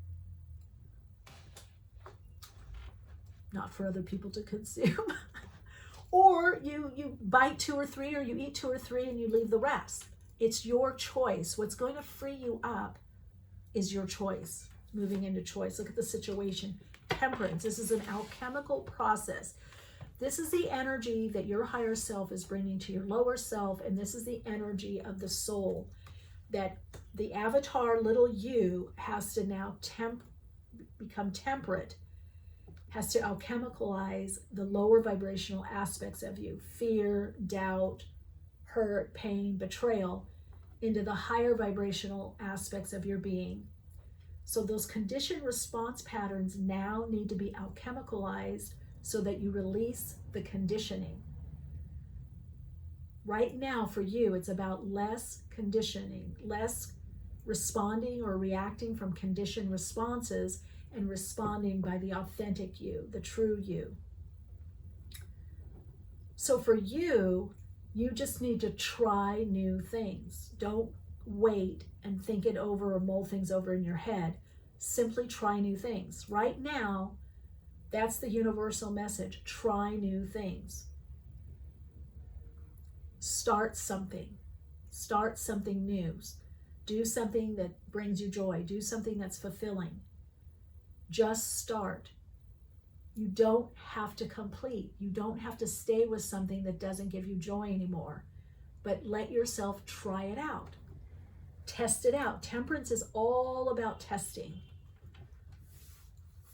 Not for other people to consume. Or you bite 2 or 3, or you eat 2 or 3 and you leave the rest. It's your choice. What's going to free you up is your choice. Moving into choice. Look at the situation. Temperance. This is an alchemical process. This is the energy that your higher self is bringing to your lower self, and this is the energy of the soul that the avatar little you has to now become temperate, has to alchemicalize the lower vibrational aspects of you, fear, doubt, hurt, pain, betrayal, into the higher vibrational aspects of your being. So those conditioned response patterns now need to be alchemicalized so that you release the conditioning. Right now for you, it's about less conditioning, less responding or reacting from conditioned responses and responding by the authentic you, the true you. So for you, you just need to try new things. Don't wait and think it over or mull things over in your head. Simply try new things. Right now, that's the universal message. Try new things. Start something. Start something new. Do something that brings you joy. Do something that's fulfilling. Just start. You don't have to complete. You don't have to stay with something that doesn't give you joy anymore. But let yourself try it out. Test it out. Temperance is all about testing.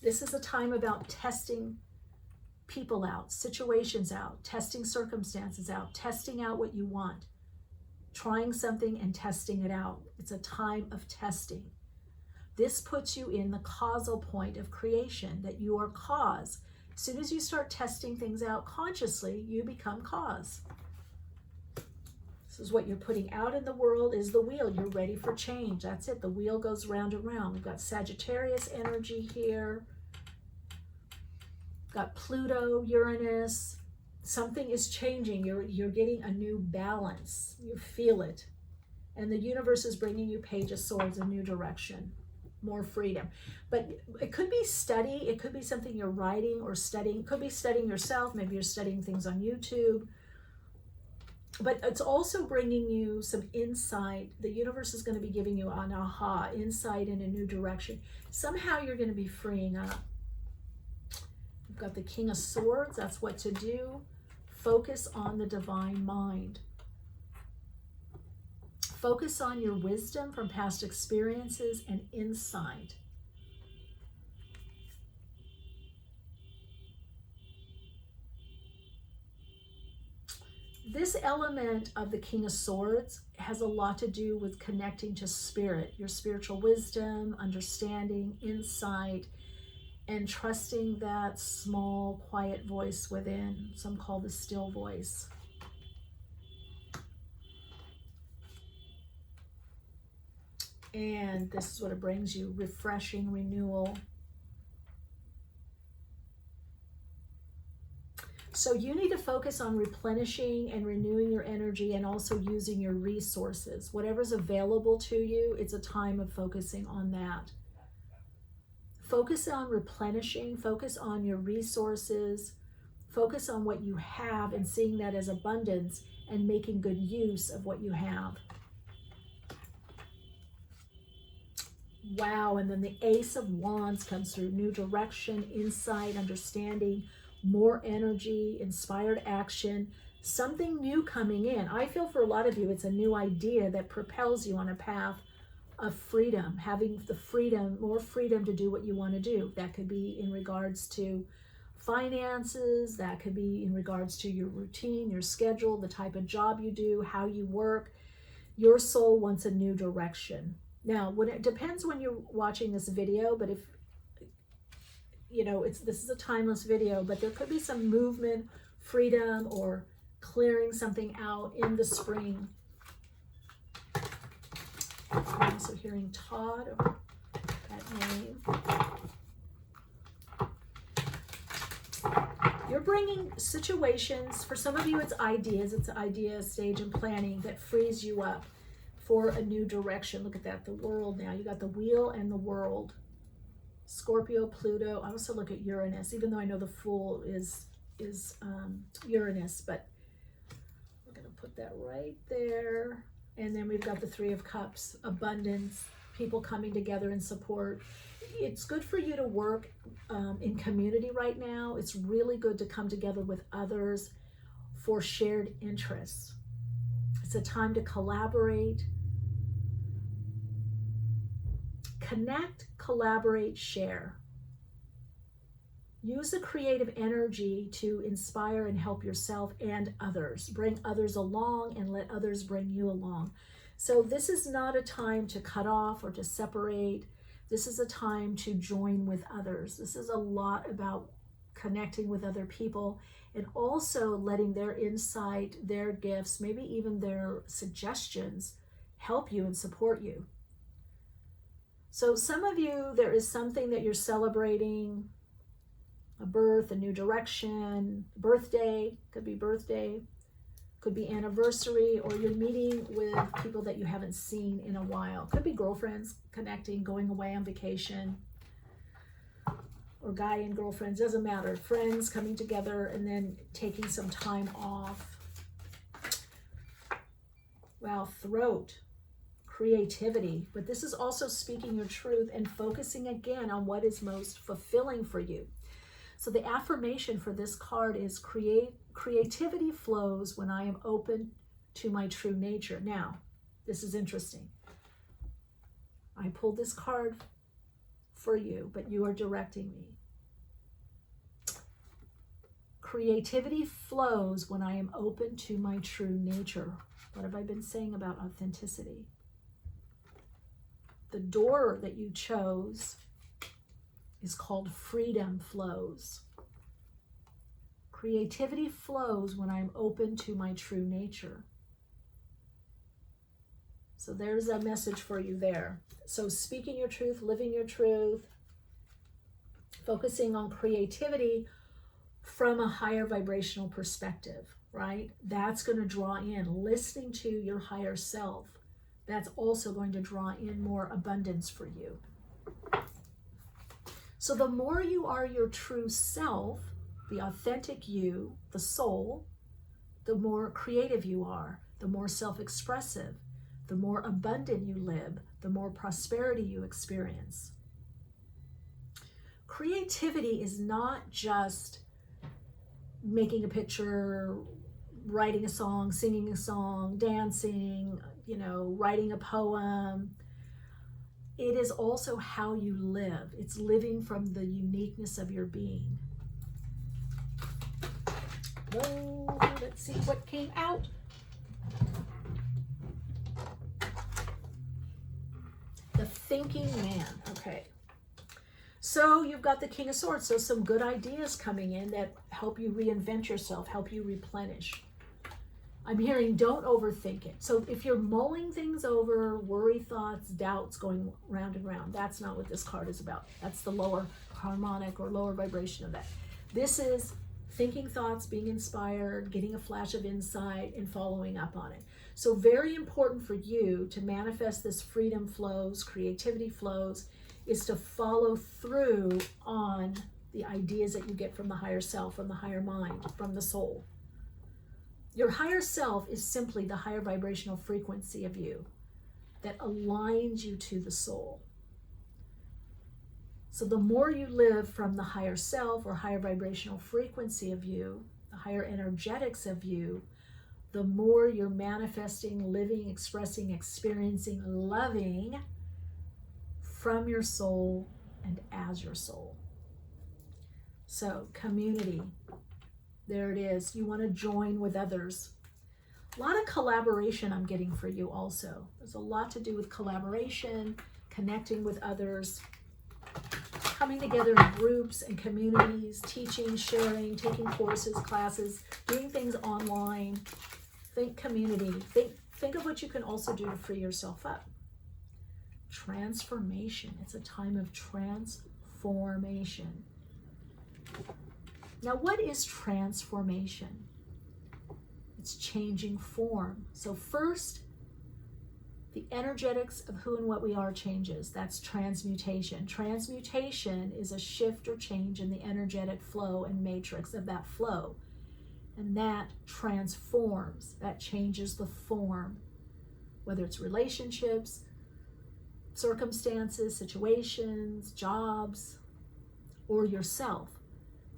This is a time about testing people out, situations out, testing circumstances out, testing out what you want, trying something and testing it out. It's a time of testing. This puts you in the causal point of creation, that you are cause. As soon as you start testing things out consciously, you become cause. This is what you're putting out in the world is the wheel. You're ready for change. That's it. The wheel goes round and round. We've got Sagittarius energy here. Got Pluto, Uranus. Something is changing. You're getting a new balance. You feel it. And the universe is bringing you Page of Swords, a new direction, more freedom. But it could be study. It could be something you're writing or studying. It could be studying yourself. Maybe you're studying things on YouTube. But it's also bringing you some insight. The universe is going to be giving you an aha, insight in a new direction. Somehow you're going to be freeing up. You've got the King of Swords. That's what to do. Focus on the divine mind. Focus on your wisdom from past experiences and insight. This element of the King of Swords has a lot to do with connecting to spirit, your spiritual wisdom, understanding, insight, and trusting that small, quiet voice within. Some call the still voice. And this is what it brings you, refreshing, renewal. So you need to focus on replenishing and renewing your energy and also using your resources. Whatever's available to you, it's a time of focusing on that. Focus on replenishing, focus on your resources, focus on what you have and seeing that as abundance and making good use of what you have. Wow, and then the Ace of Wands comes through. New direction, insight, understanding, more energy, inspired action, something new coming in. I feel for a lot of you, it's a new idea that propels you on a path of freedom, having the freedom, more freedom to do what you want to do. That could be in regards to finances, that could be in regards to your routine, your schedule, the type of job you do, how you work. Your soul wants a new direction. Now, when it depends when you're watching this video, but if you know, this is a timeless video, but there could be some movement, freedom, or clearing something out in the spring. I'm also hearing Todd, that name. You're bringing situations, for some of you it's idea stage and planning that frees you up for a new direction. Look at that, the world now. You got the wheel and the world. Scorpio, Pluto. I also look at Uranus, even though I know the Fool is Uranus, but we're going to put that right there. And then we've got the Three of Cups, abundance, people coming together in support. It's good for you to work in community right now. It's really good to come together with others for shared interests. It's a time to collaborate, connect, collaborate, share. Use the creative energy to inspire and help yourself and others. Bring others along and let others bring you along. So this is not a time to cut off or to separate. This is a time to join with others. This is a lot about connecting with other people and also letting their insight, their gifts, maybe even their suggestions help you and support you. So some of you, there is something that you're celebrating, a birth, a new direction, birthday, could be anniversary, or you're meeting with people that you haven't seen in a while. Could be girlfriends connecting, going away on vacation, or guy and girlfriends, doesn't matter. Friends coming together and then taking some time off. Wow, throat, creativity, but this is also speaking your truth and focusing again on what is most fulfilling for you. So the affirmation for this card is creativity flows when I am open to my true nature. Now, this is interesting. I pulled this card for you, but you are directing me. Creativity flows when I am open to my true nature. What have I been saying about authenticity? The door that you chose is called freedom flows. Creativity flows when I'm open to my true nature. So there's a message for you there. So speaking your truth, living your truth, focusing on creativity from a higher vibrational perspective, right? That's going to draw in, listening to your higher self. That's also going to draw in more abundance for you. So the more you are your true self, the authentic you, the soul, the more creative you are, the more self-expressive, the more abundant you live, the more prosperity you experience. Creativity is not just making a picture, writing a song, singing a song, dancing, writing a poem. It is also how you live. It's living from the uniqueness of your being. Whoa, let's see what came out. The thinking man. Okay. So you've got the King of Swords. So some good ideas coming in that help you reinvent yourself, help you replenish. I'm hearing don't overthink it. So if you're mulling things over, worry thoughts, doubts going round and round, that's not what this card is about. That's the lower harmonic or lower vibration of that. This is thinking thoughts, being inspired, getting a flash of insight, and following up on it. So very important for you to manifest this freedom flows, creativity flows, is to follow through on the ideas that you get from the higher self, from the higher mind, from the soul. Your higher self is simply the higher vibrational frequency of you that aligns you to the soul. So the more you live from the higher self or higher vibrational frequency of you, the higher energetics of you, the more you're manifesting, living, expressing, experiencing, loving from your soul and as your soul. So community, there it is. You want to join with others. A lot of collaboration I'm getting for you also. There's a lot to do with collaboration, connecting with others, coming together in groups and communities, teaching, sharing, taking courses, classes, doing things online. Think community. Think of what you can also do to free yourself up. Transformation. It's a time of transformation. Now, what is transformation? It's changing form. So first, the energetics of who and what we are changes. That's transmutation. Transmutation is a shift or change in the energetic flow and matrix of that flow. And that transforms, that changes the form, whether it's relationships, circumstances, situations, jobs, or yourself.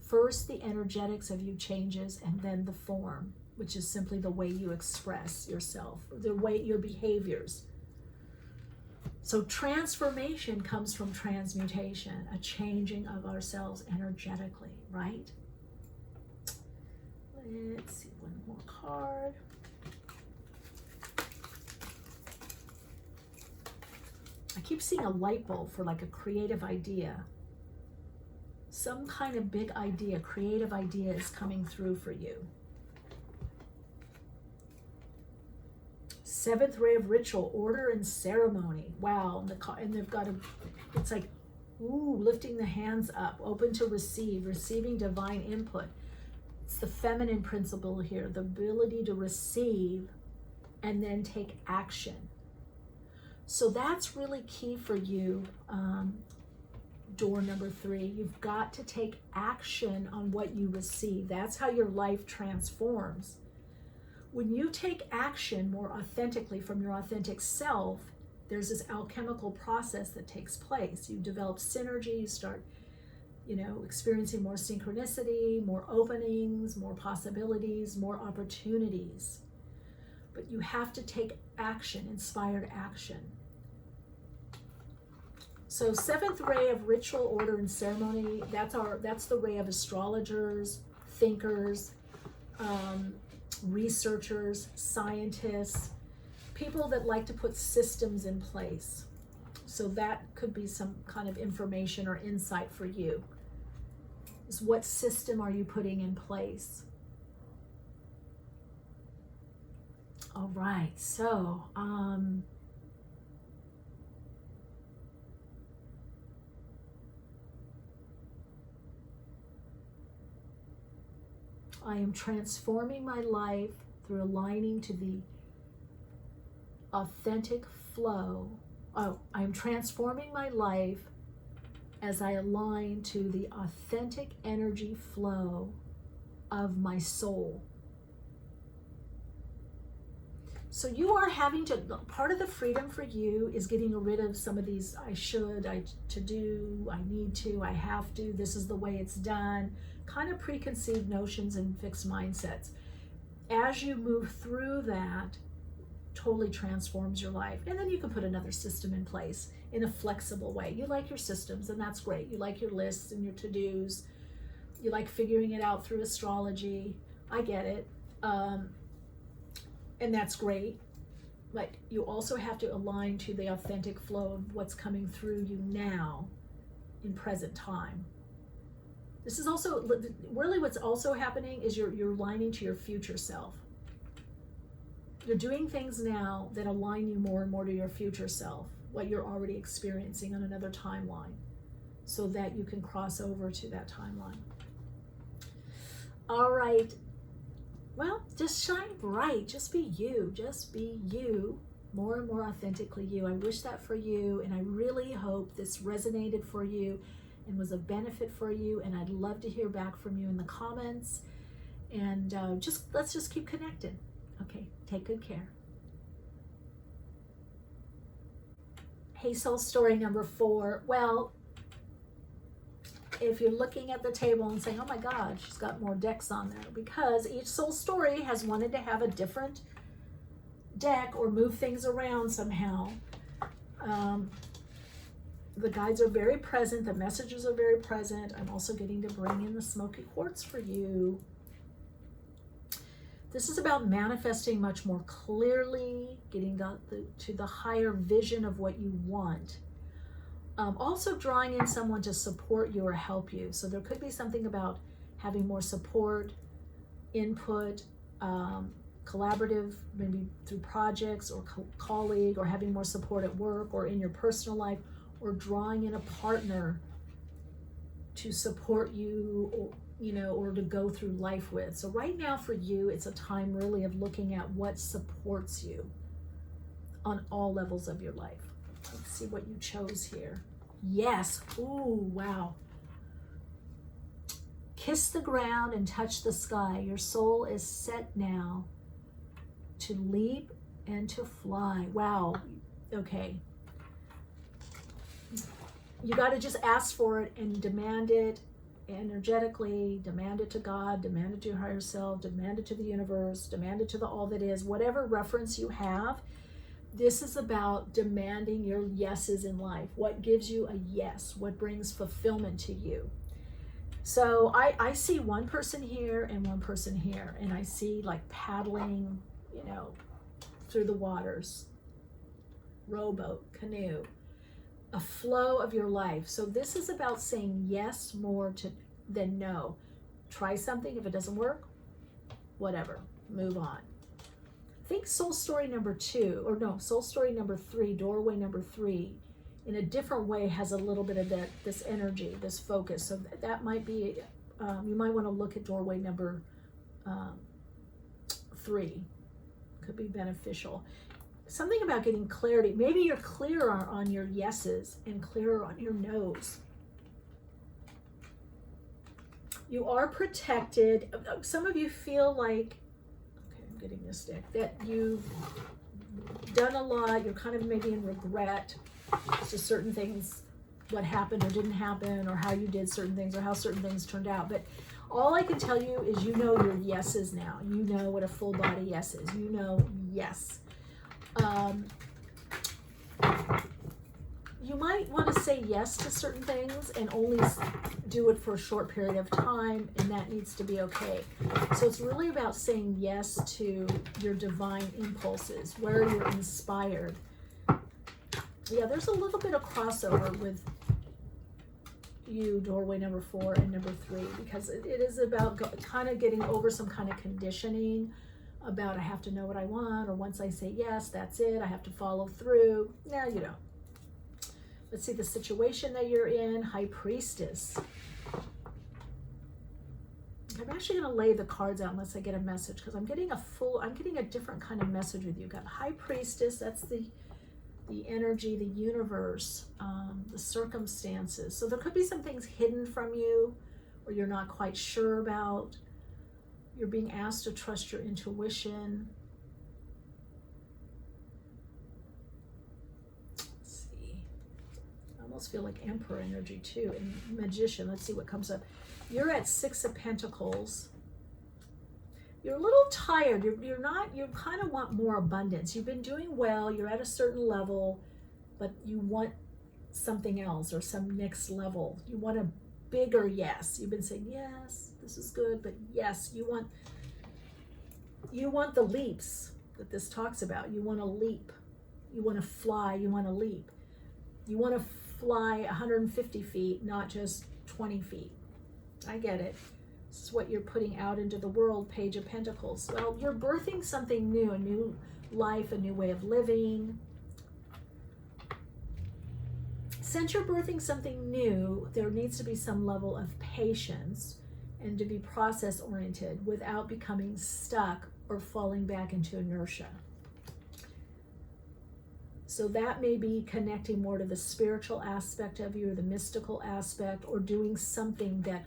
First, the energetics of you changes, and then the form, which is simply the way you express yourself, the way your behaviors. So transformation comes from transmutation, a changing of ourselves energetically, right? Let's see, one more card. I keep seeing a light bulb for like a creative idea. Some kind of big idea, creative idea is coming through for you. Seventh ray of ritual, order and ceremony. Wow, and they've got it's like, ooh, lifting the hands up, open to receive, receiving divine input. It's the feminine principle here, the ability to receive and then take action. So that's really key for you. Door number 3, you've got to take action on what you receive. That's how your life transforms. When you take action more authentically from your authentic self, there's this alchemical process that takes place. You develop synergy, you start, experiencing more synchronicity, more openings, more possibilities, more opportunities. But you have to take action, inspired action. So 7th ray of ritual, order, and ceremony, that's the ray of astrologers, thinkers, researchers, scientists, people that like to put systems in place. So that could be some kind of information or insight for you. Is what system are you putting in place? All right, so I am transforming my life through aligning to the authentic flow. I am transforming my life as I align to the authentic energy flow of my soul. So you are having to, part of the freedom for you is getting rid of some of these I should, I need to, I have to, this is the way it's done, kind of preconceived notions and fixed mindsets. As you move through that, totally transforms your life. And then you can put another system in place in a flexible way. You like your systems, and that's great. You like your lists and your to-dos. You like figuring it out through astrology. I get it. And that's great. But you also have to align to the authentic flow of what's coming through you now in present time. This is also, really what's also happening is you're aligning to your future self. You're doing things now that align you more and more to your future self, what you're already experiencing on another timeline, so that you can cross over to that timeline. All right. Well, just shine bright. Just be you. Just be you. More and more authentically you. I wish that for you, and I really hope this resonated for you and was a benefit for you, and I'd love to hear back from you in the comments, and let's just keep connected. Okay, take good care. Hey, soul story number 4. Well, if you're looking at the table and saying, oh my God, she's got more decks on there, because each soul story has wanted to have a different deck or move things around somehow. The guides are very present. The messages are very present. I'm also getting to bring in the smoky quartz for you. This is about manifesting much more clearly, getting to the higher vision of what you want. Also drawing in someone to support you or help you. So there could be something about having more support, input, collaborative, maybe through projects or colleague, or having more support at work or in your personal life, or drawing in a partner to support you, or, or to go through life with. So right now for you, it's a time really of looking at what supports you on all levels of your life. Let's see what you chose here. Yes. Ooh, wow. Kiss the ground and touch the sky. Your soul is set now to leap and to fly. Wow. Okay. You got to just ask for it and demand it energetically, demand it to God, demand it to your higher self, demand it to the universe, demand it to the all that is, whatever reference you have. This is about demanding your yeses in life. What gives you a yes? What brings fulfillment to you? So I see one person here and one person here, and I see like paddling, through the waters, rowboat, canoe, a flow of your life. So this is about saying yes more than no. Try something. If it doesn't work, whatever, move on. I think soul story number 3, doorway number 3, in a different way has a little bit of this energy, this focus. So that might be, you might want to look at doorway number 3. Could be beneficial. Something about getting clarity. Maybe you're clearer on your yeses and clearer on your nos. You are protected. Some of you feel like, okay, I'm getting this deck, that you've done a lot. You're kind of maybe in regret to certain things, what happened or didn't happen, or how you did certain things, or how certain things turned out. But all I can tell you is your yeses now. You know what a full body yes is. Yes. You might want to say yes to certain things and only do it for a short period of time, and that needs to be okay. So it's really about saying yes to your divine impulses, where you're inspired. Yeah, there's a little bit of crossover with you, doorway number 4 and number 3, because it is about kind of getting over some kind of conditioning about I have to know what I want, or once I say yes, that's it, I have to follow through. No, you don't. Let's see the situation that you're in. High Priestess. I'm actually going to lay the cards out unless I get a message, because I'm getting a different kind of message with you. Got High Priestess, that's the energy, the universe, the circumstances. So there could be some things hidden from you, or you're not quite sure about. You're being asked to trust your intuition. Let's see. I almost feel like Emperor energy too, and Magician. Let's see what comes up. You're at 6 of Pentacles. You're a little tired. You kind of want more abundance. You've been doing well. You're at a certain level, but you want something else, or some next level. You want a bigger yes. You've been saying, yes, this is good, but yes, you want the leaps that this talks about. You want to leap. You want to fly. You want to leap. You want to fly 150 feet, not just 20 feet. I get it. This is what you're putting out into the world, Page of Pentacles. Well, you're birthing something new, a new life, a new way of living. Since you're birthing something new, there needs to be some level of patience and to be process oriented without becoming stuck or falling back into inertia. So that may be connecting more to the spiritual aspect of you or the mystical aspect, or doing something that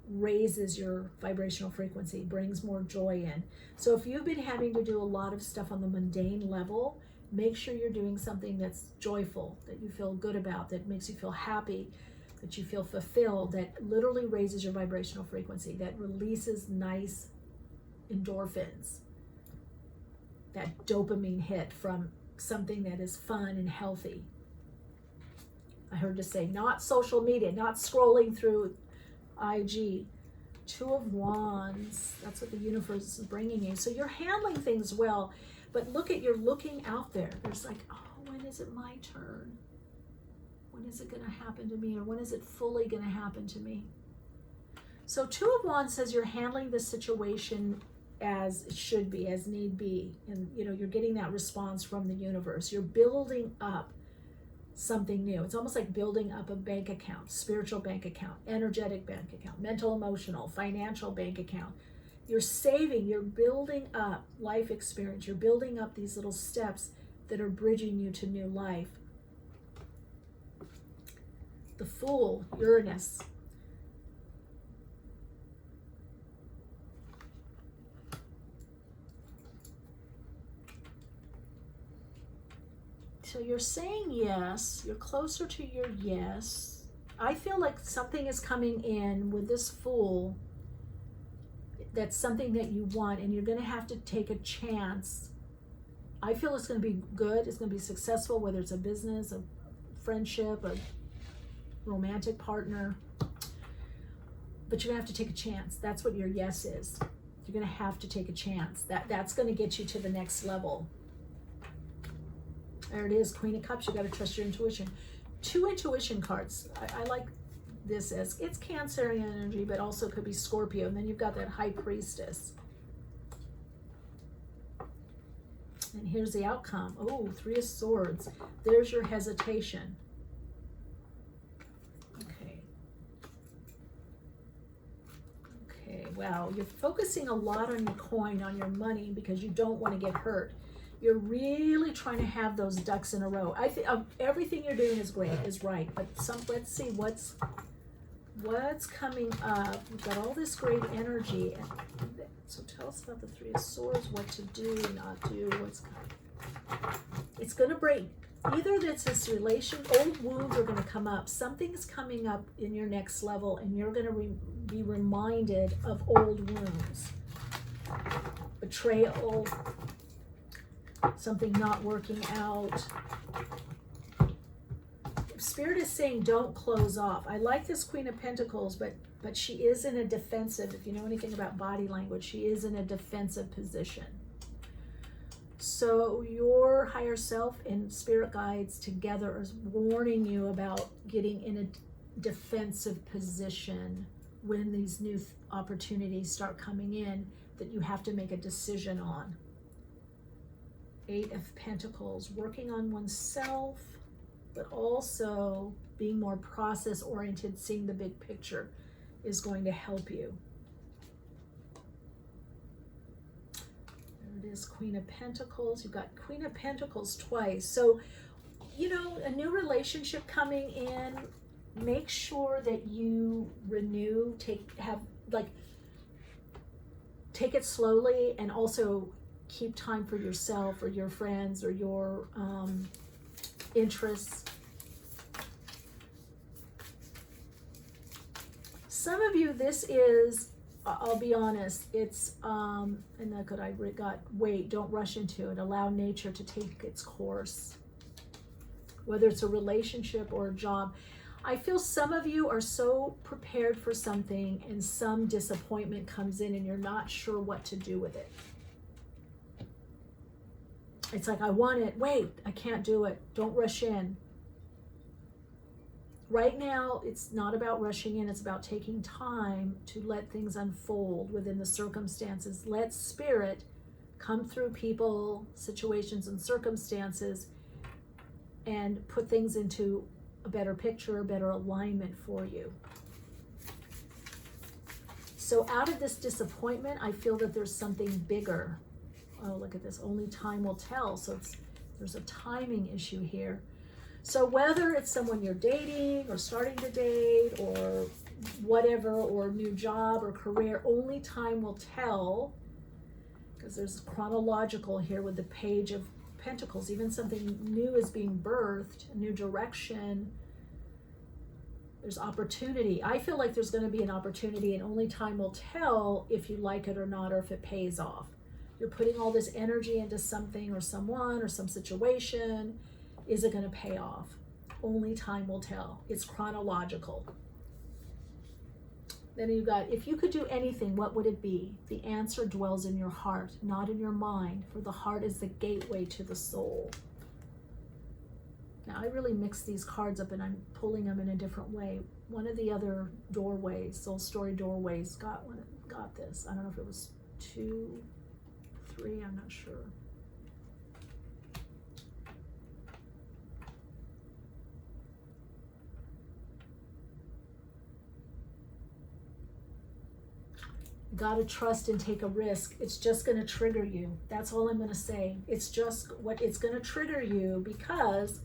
raises your vibrational frequency, brings more joy in. So if you've been having to do a lot of stuff on the mundane level, make sure you're doing something that's joyful, that you feel good about, that makes you feel happy, that you feel fulfilled, that literally raises your vibrational frequency, that releases nice endorphins, that dopamine hit from something that is fun and healthy. I heard to say, not social media, not scrolling through IG. Two of Wands, that's what the universe is bringing you. So you're handling things well, but you're looking out there. There's like, oh, when is it my turn? When is it going to happen to me? Or when is it fully going to happen to me? So Two of Wands says you're handling the situation as it should be, as need be. And you're getting that response from the universe. You're building up something new. It's almost like building up a bank account, spiritual bank account, energetic bank account, mental, emotional, financial bank account. You're saving, you're building up life experience. You're building up these little steps that are bridging you to new life. The Fool, Uranus. So you're saying yes, you're closer to your yes. I feel like something is coming in with this Fool. That's something that you want, and you're going to have to take a chance. I feel it's going to be good, it's going to be successful, whether it's a business, a friendship, a romantic partner. But you're going to have to take a chance. That's what your yes is. You're going to have to take a chance. That's going to get you to the next level. There it is, Queen of Cups. You got to trust your intuition. Two intuition cards. I like this as, it's Cancerian energy, but also could be Scorpio. And then you've got that High Priestess. And here's the outcome. Oh, Three of Swords. There's your hesitation. Okay, wow. You're focusing a lot on your coin, on your money, because you don't want to get hurt. You're really trying to have those ducks in a row. I think everything you're doing is great, is right. But let's see what's coming up. We've got all this great energy. So tell us about the Three of Swords, what to do, not do, it's going to break. Either that's this relation, old wounds are going to come up. Something's coming up in your next level, and you're going to be reminded of old wounds. Betrayal, something not working out. Spirit is saying don't close off. I like this Queen of Pentacles, but she is in a defensive, if you know anything about body language, she is in a defensive position. So your higher self and spirit guides together is warning you about getting in a defensive position when these new opportunities start coming in that you have to make a decision on. Eight of Pentacles, working on oneself, but also being more process oriented, seeing the big picture is going to help you. There it is, Queen of Pentacles. You've got Queen of Pentacles twice. So, a new relationship coming in. Make sure that you renew, take it slowly, and also keep time for yourself or your friends or your interests. Some of you, this is, I'll be honest, it's, and look what I got, wait, don't rush into it. Allow nature to take its course. Whether it's a relationship or a job. I feel some of you are so prepared for something and some disappointment comes in and you're not sure what to do with it. It's like, I want it, wait, I can't do it. Don't rush in. Right now, it's not about rushing in, it's about taking time to let things unfold within the circumstances. Let spirit come through people, situations, and circumstances and put things into a better picture, a better alignment for you. So out of this disappointment, I feel that there's something bigger. Oh, look at this. Only time will tell. So there's a timing issue here. So whether it's someone you're dating or starting to date or whatever, or new job or career, only time will tell, because there's chronological here with the Page of Pentacles. Even something new is being birthed, a new direction. There's opportunity. I feel like there's going to be an opportunity, and only time will tell if you like it or not, or if it pays off. You're putting all this energy into something or someone or some situation. Is it going to pay off? Only time will tell. It's chronological. Then you got, if you could do anything, what would it be? The answer dwells in your heart, not in your mind, for the heart is the gateway to the soul. Now, I really mixed these cards up and I'm pulling them in a different way. One of the other doorways, soul story doorways, got this. I don't know if it was 2, 3, I'm not sure. Got to trust and take a risk. It's just going to trigger you. That's all I'm going to say. It's just what it's going to trigger you, because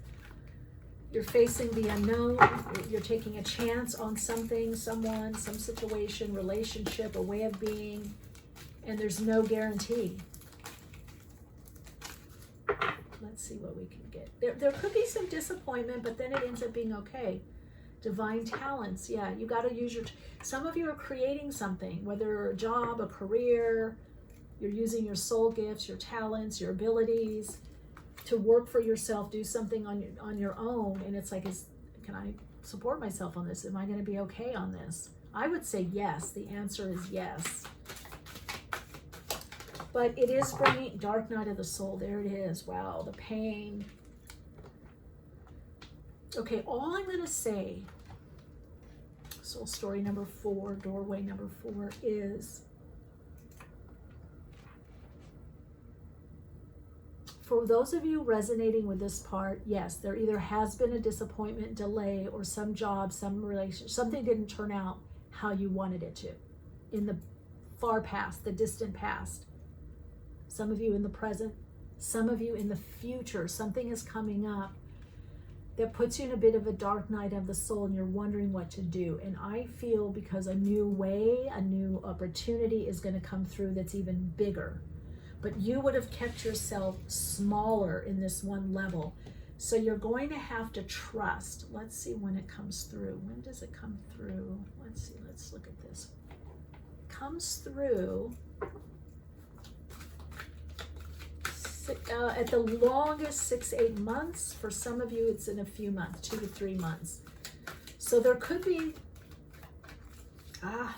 you're facing the unknown. You're taking a chance on something, someone, some situation, relationship, a way of being, and there's no guarantee. Let's see what we can get. There could be some disappointment, but then it ends up being okay. Divine talents, yeah, you got to use your, some of you are creating something, whether a job, a career, you're using your soul gifts, your talents, your abilities to work for yourself, do something on your own, and it's like, can I support myself on this? Am I going to be okay on this? I would say yes. The answer is yes. But it is bringing dark night of the soul. There it is. Wow, the pain. Okay, all I'm going to say, soul story number 4, doorway number 4, is for those of you resonating with this part, yes, there either has been a disappointment, delay, or some job, some relationship, something didn't turn out how you wanted it to in the far past, the distant past. Some of you in the present, some of you in the future. Something is coming up that puts you in a bit of a dark night of the soul, and you're wondering what to do. And I feel because a new way, a new opportunity is going to come through that's even bigger. But you would have kept yourself smaller in this one level. So you're going to have to trust. Let's see when it comes through. When does it come through? Let's see, let's look at this. It comes through at the longest 6-8 months. For some of you, it's in a few months, 2 to 3 months. So there could be,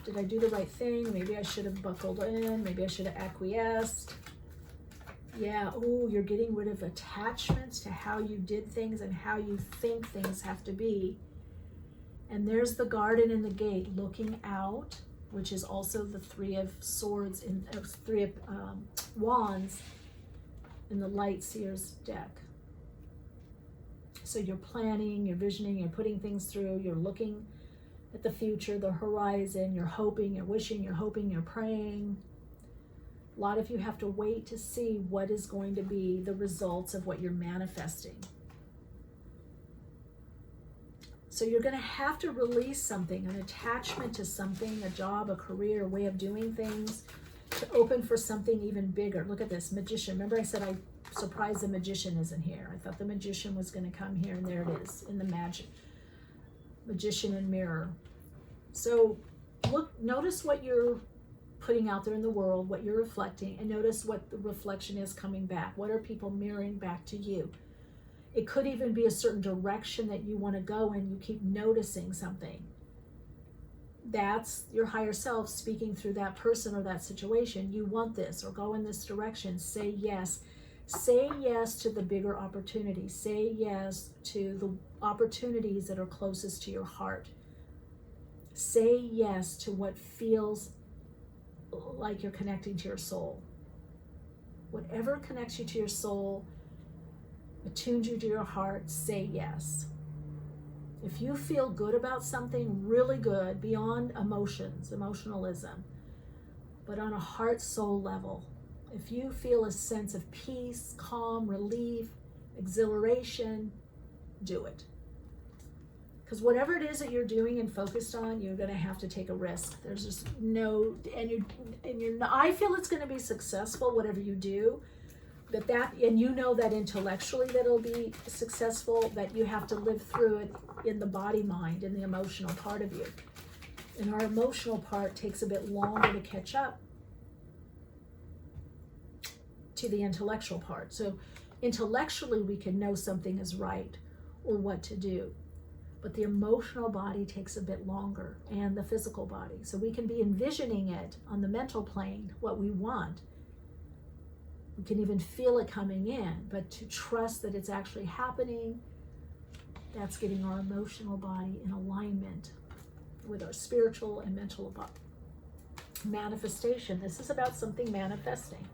did I do the right thing? Maybe I should have buckled in. Maybe I should have acquiesced. Yeah, you're getting rid of attachments to how you did things and how you think things have to be. And there's the garden and the gate looking out, which is also the 3 of swords and 3 of wands in the light seer's deck. So you're planning, you're visioning, you're putting things through, you're looking at the future, the horizon, you're hoping, you're wishing, you're hoping, you're praying. A lot of you have to wait to see what is going to be the results of what you're manifesting. So you're going to have to release something, an attachment to something, a job, a career, a way of doing things, to open for something even bigger. Look at this, Magician. Remember I said I'm surprised the Magician isn't here. I thought the Magician was going to come here, and there it is in the magic. Magician and Mirror. So notice what you're putting out there in the world, what you're reflecting, and notice what the reflection is coming back. What are people mirroring back to you? It could even be a certain direction that you want to go in. You keep noticing something. That's your higher self speaking through that person or that situation. You want this, or go in this direction. Say yes. Say yes to the bigger opportunities. Say yes to the opportunities that are closest to your heart. Say yes to what feels like you're connecting to your soul. Whatever connects you to your soul, attunes you to your heart, say yes. If you feel good about something, really good, beyond emotions, emotionalism, but on a heart-soul level. If you feel a sense of peace, calm, relief, exhilaration, do it. Because whatever it is that you're doing and focused on, you're going to have to take a risk. There's just no, I feel it's going to be successful, whatever you do, and you know that intellectually that it'll be successful, that you have to live through it in the body, mind, and the emotional part of you. And our emotional part takes a bit longer to catch up to the intellectual part. So intellectually we can know something is right or what to do, but the emotional body takes a bit longer, and the physical body. So we can be envisioning it on the mental plane, what we want. We can even feel it coming in, but to trust that it's actually happening, that's getting our emotional body in alignment with our spiritual and mental manifestation. This is about something manifesting,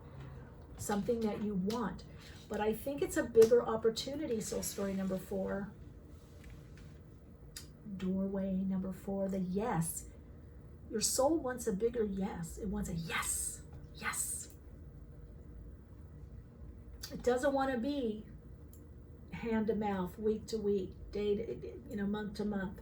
something that you want. But I think it's a bigger opportunity, soul story number 4. Doorway number 4, the yes. Your soul wants a bigger yes. It wants a yes, yes. It doesn't want to be hand to mouth, week to week, day to, month to month.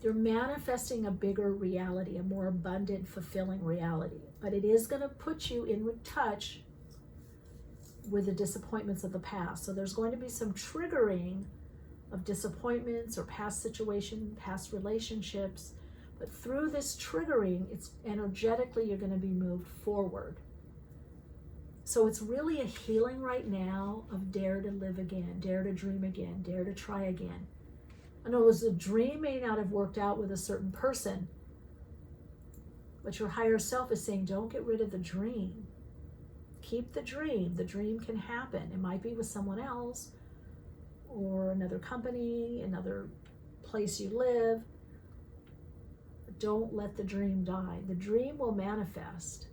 You're manifesting a bigger reality, a more abundant, fulfilling reality. But it is going to put you in touch with the disappointments of the past. So there's going to be some triggering of disappointments or past situation, past relationships. But through this triggering, it's energetically you're going to be moved forward. So it's really a healing right now of dare to live again, dare to dream again, dare to try again. I know the dream may not have worked out with a certain person, but your higher self is saying, don't get rid of the dream. Keep the dream. The dream can happen. It might be with someone else or another company, another place you live. But don't let the dream die. The dream will manifest.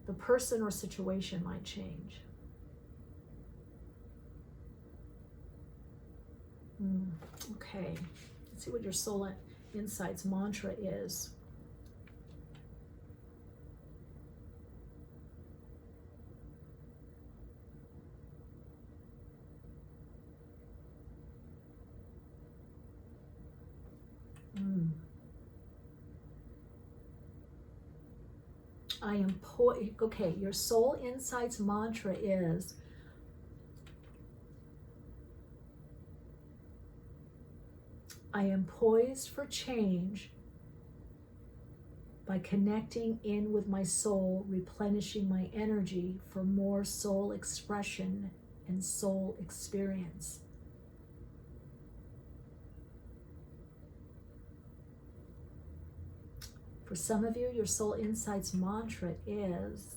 The person or situation might change. Okay, let's see what your soul insights mantra is. Okay, your soul insights mantra is, I am poised for change by connecting in with my soul, replenishing my energy for more soul expression and soul experience. For some of you, your soul insights mantra is,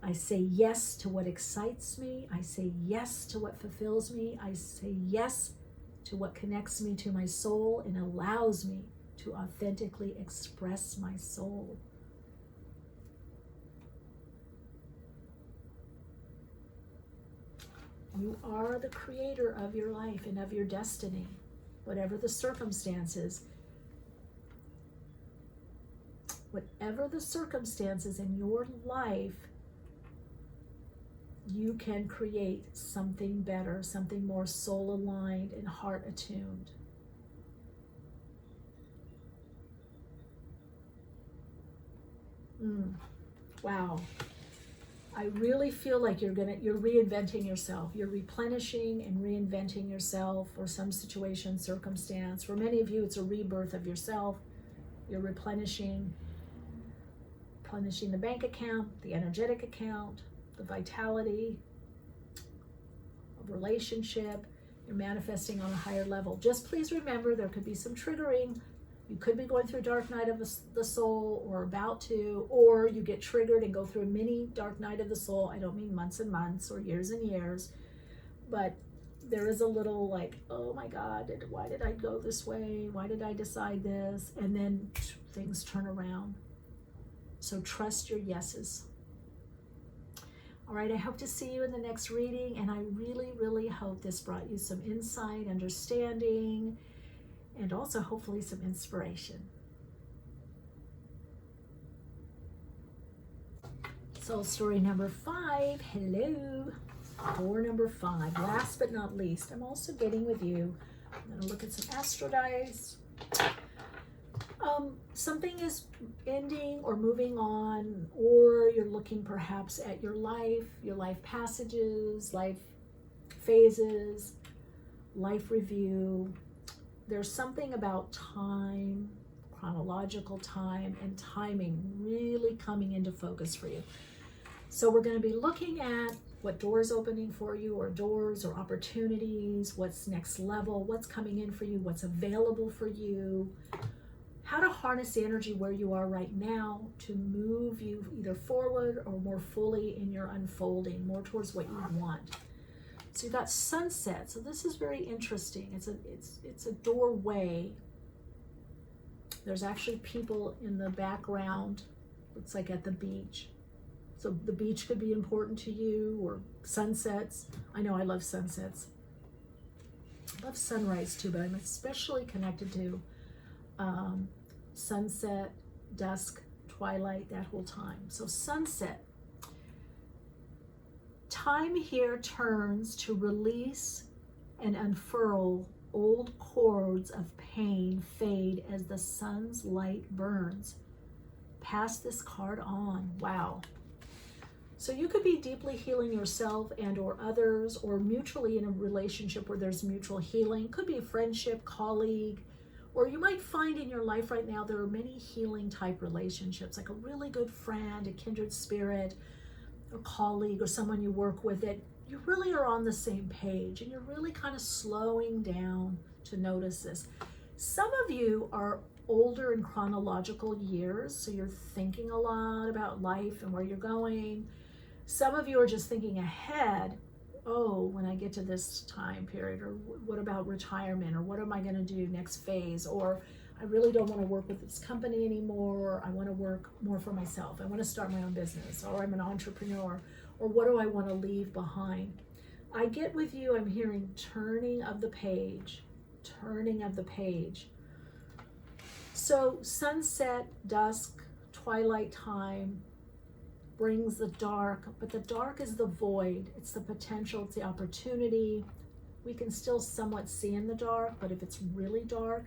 I say yes to what excites me. I say yes to what fulfills me. I say yes to what connects me to my soul and allows me to authentically express my soul. You are the creator of your life and of your destiny, whatever the circumstances. Whatever the circumstances in your life, you can create something better, something more soul aligned and heart attuned. Wow. I really feel like you're reinventing yourself. You're replenishing and reinventing yourself for some situation, circumstance. For many of you, it's a rebirth of yourself. You're replenishing the bank account, the energetic account, the vitality of relationship. You're manifesting on a higher level. Just please remember, there could be some triggering. You could be going through a dark night of the soul, or about to, or you get triggered and go through a mini dark night of the soul. I don't mean months and months or years and years, but there is a little like, oh my God, why did I go this way? Why did I decide this? And then things turn around. So trust your yeses. All right, I hope to see you in the next reading, and I really, really hope this brought you some insight, understanding, and also hopefully some inspiration. Soul story number 5. Hello. Door number 5. Last but not least, I'm also getting with you. I'm going to look at some astro dice. Something is ending or moving on, or you're looking perhaps at your life passages, life phases, life review. There's something about time, chronological time, and timing really coming into focus for you. So we're going to be looking at what doors opening for you, or doors or opportunities, what's next level, what's coming in for you, what's available for you, how to harness the energy where you are right now to move you either forward or more fully in your unfolding, more towards what you want. So you've got sunset. So this is very interesting. It's a doorway. There's actually people in the background. Looks like at the beach. So the beach could be important to you, or sunsets. I know I love sunsets. I love sunrise too, but I'm especially connected to sunset, dusk, twilight, that whole time. So sunset. Time here turns to release and unfurl. Old cords of pain fade as the sun's light burns. Pass this card on. Wow. So you could be deeply healing yourself and or others, or mutually in a relationship where there's mutual healing. Could be a friendship, colleague, or you might find in your life right now there are many healing type relationships, like a really good friend, a kindred spirit, a colleague, or someone you work with that you really are on the same page, and you're really kind of slowing down to notice this. Some of you are older in chronological years, so you're thinking a lot about life and where you're going. Some of you are just thinking ahead. Oh, when I get to this time period, or what about retirement, or what am I going to do next phase, or I really don't want to work with this company anymore, I want to work more for myself, I want to start my own business, or I'm an entrepreneur, or what do I want to leave behind. I get with you, I'm hearing turning of the page, turning of the page. So sunset, dusk, twilight time brings the dark, but the dark is the void. It's the potential, it's the opportunity. We can still somewhat see in the dark, but if it's really dark,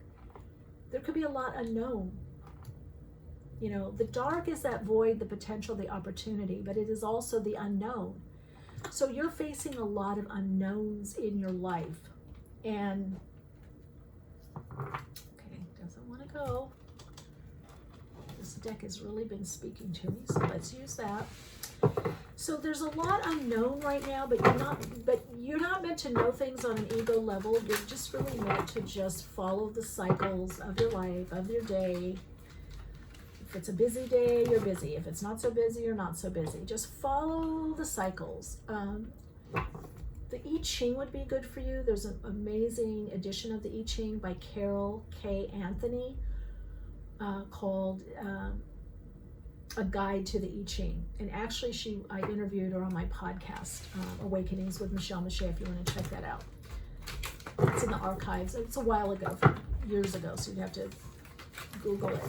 there could be a lot unknown. You know, the dark is that void, the potential, the opportunity, but it is also the unknown. So you're facing a lot of unknowns in your life. And, okay, doesn't want to go. This deck has really been speaking to me, so let's use that. So there's a lot unknown right now, but you're not meant to know things on an ego level. You're just really meant to just follow the cycles of your life, of your day. If it's a busy day, you're busy. If it's not so busy, you're not so busy. Just follow the cycles. The I Ching would be good for you. There's an amazing edition of the I Ching by Carol K. Anthony called A Guide to the I Ching. And actually, I interviewed her on my podcast, Awakenings with Michele Meiche, if you want to check that out. It's in the archives. It's a while ago, years ago, so you'd have to Google it.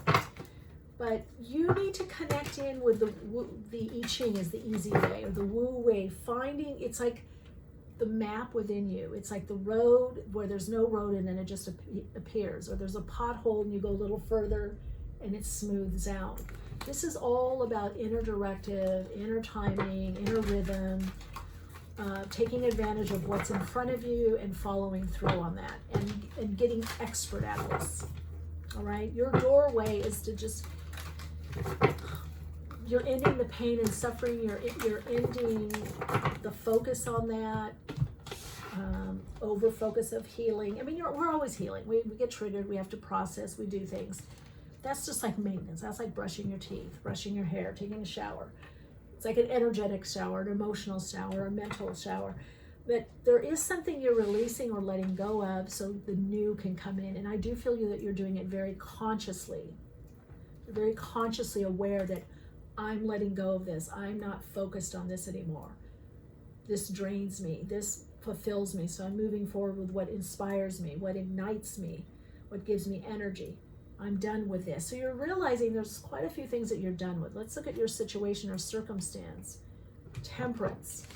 But you need to connect in with the I Ching is the easy way, or the Wu way. Finding, it's like the map within you. It's like the road where there's no road and then it just appears, or there's a pothole and you go a little further and it smooths out. This is all about inner directive, inner timing, inner rhythm, taking advantage of what's in front of you and following through on that, and getting expert at this. All right, your doorway is to just, you're ending the pain and suffering, you're ending the focus on that, over focus of healing. I mean, we're always healing. We get triggered, we have to process, we do things. That's just like maintenance. That's like brushing your teeth, brushing your hair, taking a shower. It's like an energetic shower, an emotional shower, a mental shower. But there is something you're releasing or letting go of so the new can come in. And I do feel that you're doing it very consciously. You're very consciously aware that I'm letting go of this. I'm not focused on this anymore. This drains me. This fulfills me. So I'm moving forward with what inspires me, what ignites me, what gives me energy. I'm done with this. So you're realizing there's quite a few things that you're done with. Let's look at your situation or circumstance. Temperance.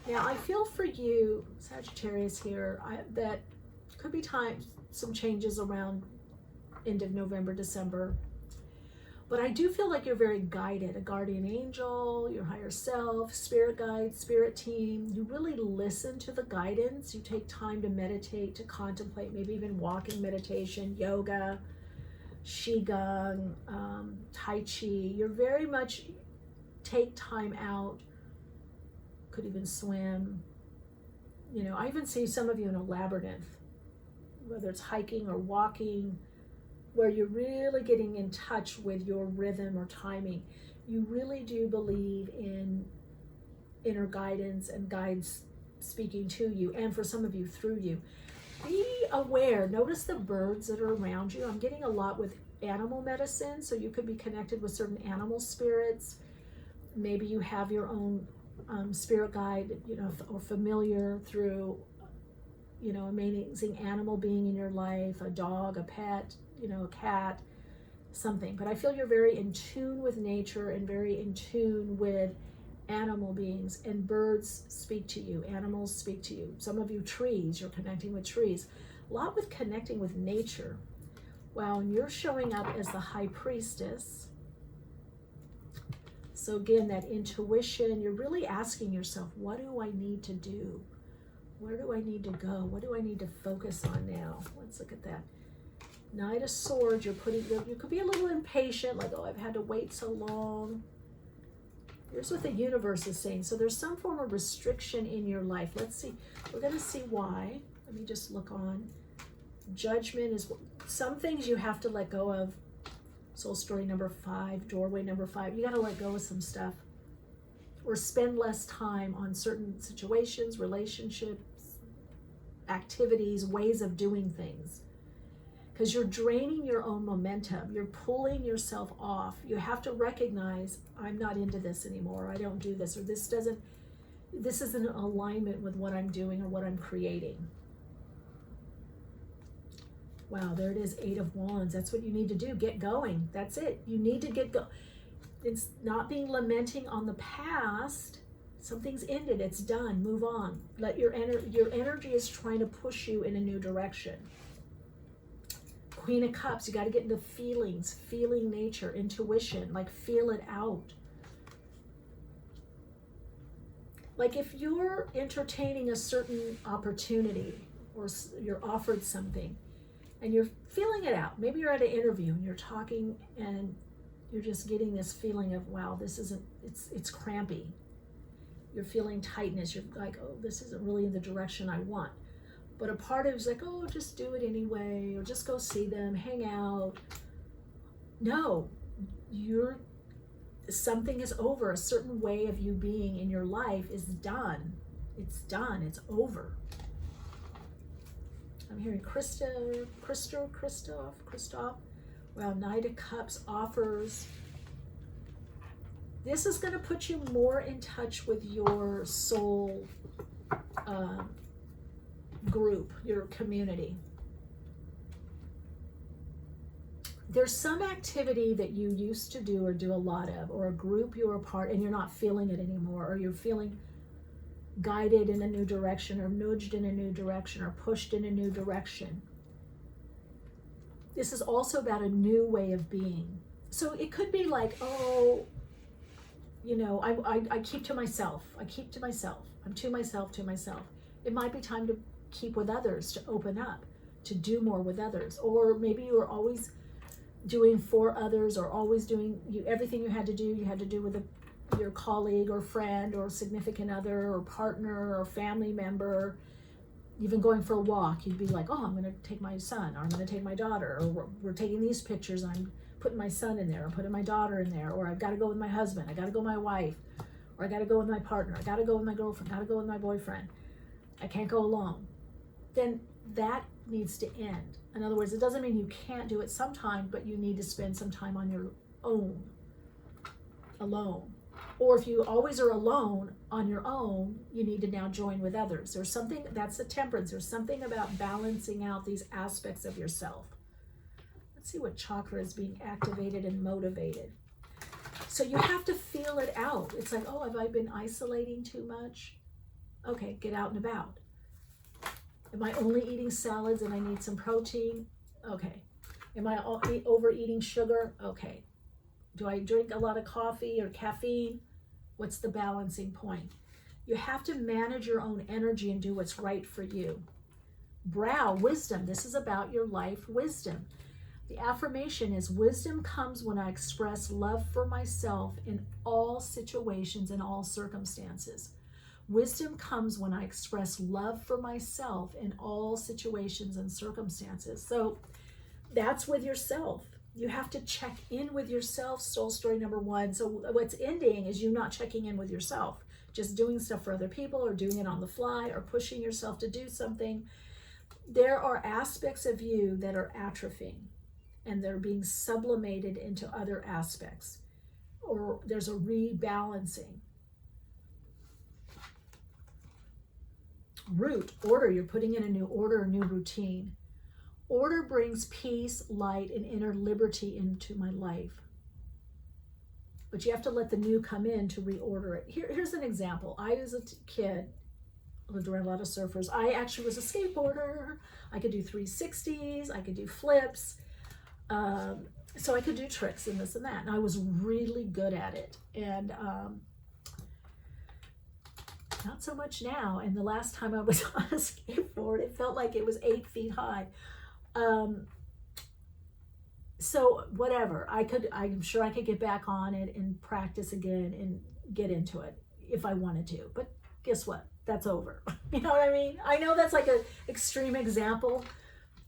Now, I feel for you, Sagittarius here, that could be some changes around end of November, December. But I do feel like you're very guided, a guardian angel, your higher self, spirit guide, spirit team. You really listen to the guidance. You take time to meditate, to contemplate, maybe even walking meditation, yoga, Qigong, Tai Chi. You're very much take time out, could even swim. You know, I even see some of you in a labyrinth, whether it's hiking or walking, where you're really getting in touch with your rhythm or timing. You really do believe in inner guidance and guides speaking to you, and for some of you, through you. Be aware. Notice the birds that are around you. I'm getting a lot with animal medicine, so you could be connected with certain animal spirits. Maybe you have your own spirit guide, you know, or familiar through, you know, amazing animal being in your life, a dog, a pet, you know, a cat, something. But I feel you're very in tune with nature and very in tune with animal beings, and birds speak to you, animals speak to you. Some of you, trees, you're connecting with trees. A lot with connecting with nature. Wow, and you're showing up as the high priestess. So again, that intuition, you're really asking yourself, what do I need to do? Where do I need to go? What do I need to focus on now? Let's look at that. Knight of Swords, you could be a little impatient, like, oh, I've had to wait so long. Here's what the universe is saying. So there's some form of restriction in your life. Let's see. We're going to see why. Let me just look on. Judgment is some things you have to let go of. Soul story number 5, doorway number 5. You got to let go of some stuff. Or spend less time on certain situations, relationships, activities, ways of doing things. Because you're draining your own momentum. You're pulling yourself off. You have to recognize, I'm not into this anymore. I don't do this, or this isn't in alignment with what I'm doing or what I'm creating. Wow, there it is, 8 of Wands. That's what you need to do. Get going. That's it. You need to get going. It's not being lamenting on the past. Something's ended. It's done. Move on. Let your energy is trying to push you in a new direction. Queen of Cups, you got to get into feelings, feeling nature, intuition, like feel it out. Like if you're entertaining a certain opportunity or you're offered something and you're feeling it out, maybe you're at an interview and you're talking and you're just getting this feeling of, wow, this isn't, it's crampy. You're feeling tightness. You're like, oh, this isn't really in the direction I want. But a part of it's like, oh, just do it anyway, or just go see them, hang out. No, something is over. A certain way of you being in your life is done. It's done. It's over. I'm hearing Christoph. Well, Knight of Cups offers. This is going to put you more in touch with your soul group, your community. There's some activity that you used to do or do a lot of, or a group you're a part and you're not feeling it anymore, or you're feeling guided in a new direction, or nudged in a new direction, or pushed in a new direction. This is also about a new way of being. So it could be like, oh, you know, I keep to myself. I keep to myself. I'm to myself. It might be time to keep with others, to open up, to do more with others. Or maybe you were always doing for others, or always doing everything you had to do with your colleague or friend or significant other or partner or family member. Even going for a walk, you'd be like, oh, I'm going to take my son, or I'm going to take my daughter, or we're taking these pictures, I'm putting my son in there, or putting my daughter in there, or I've got to go with my husband, I got to go with my wife, or I got to go with my partner, I got to go with my girlfriend, I got to go with my boyfriend, I can't go alone. Then that needs to end. In other words, it doesn't mean you can't do it sometime, but you need to spend some time on your own, alone. Or if you always are alone on your own, you need to now join with others. There's something, that's the temperance. There's something about balancing out these aspects of yourself. Let's see what chakra is being activated and motivated. So you have to feel it out. It's like, oh, have I been isolating too much? Okay, get out and about. Am I only eating salads and I need some protein? Okay. Am I overeating sugar? Okay. Do I drink a lot of coffee or caffeine? What's the balancing point? You have to manage your own energy and do what's right for you. Brow, wisdom. This is about your life wisdom. The affirmation is, wisdom comes when I express love for myself in all situations and all circumstances. Wisdom comes when I express love for myself in all situations and circumstances. So that's with yourself. You have to check in with yourself, soul story number 1. So what's ending is you not checking in with yourself, just doing stuff for other people or doing it on the fly or pushing yourself to do something. There are aspects of you that are atrophying and they're being sublimated into other aspects, or there's a rebalancing. Root, order, you're putting in a new order, a new routine. Order brings peace, light, and inner liberty into my life. But you have to let the new come in to reorder it. Here's an example. I, as a kid, lived around a lot of surfers. I actually was a skateboarder. I could do 360s. I could do flips. So I could do tricks and this and that. And I was really good at it. And not so much now. And the last time I was on a skateboard, it felt like it was 8 feet high. So whatever, I'm sure I could get back on it and practice again and get into it if I wanted to. But guess what? That's over. You know what I mean? I know that's like an extreme example,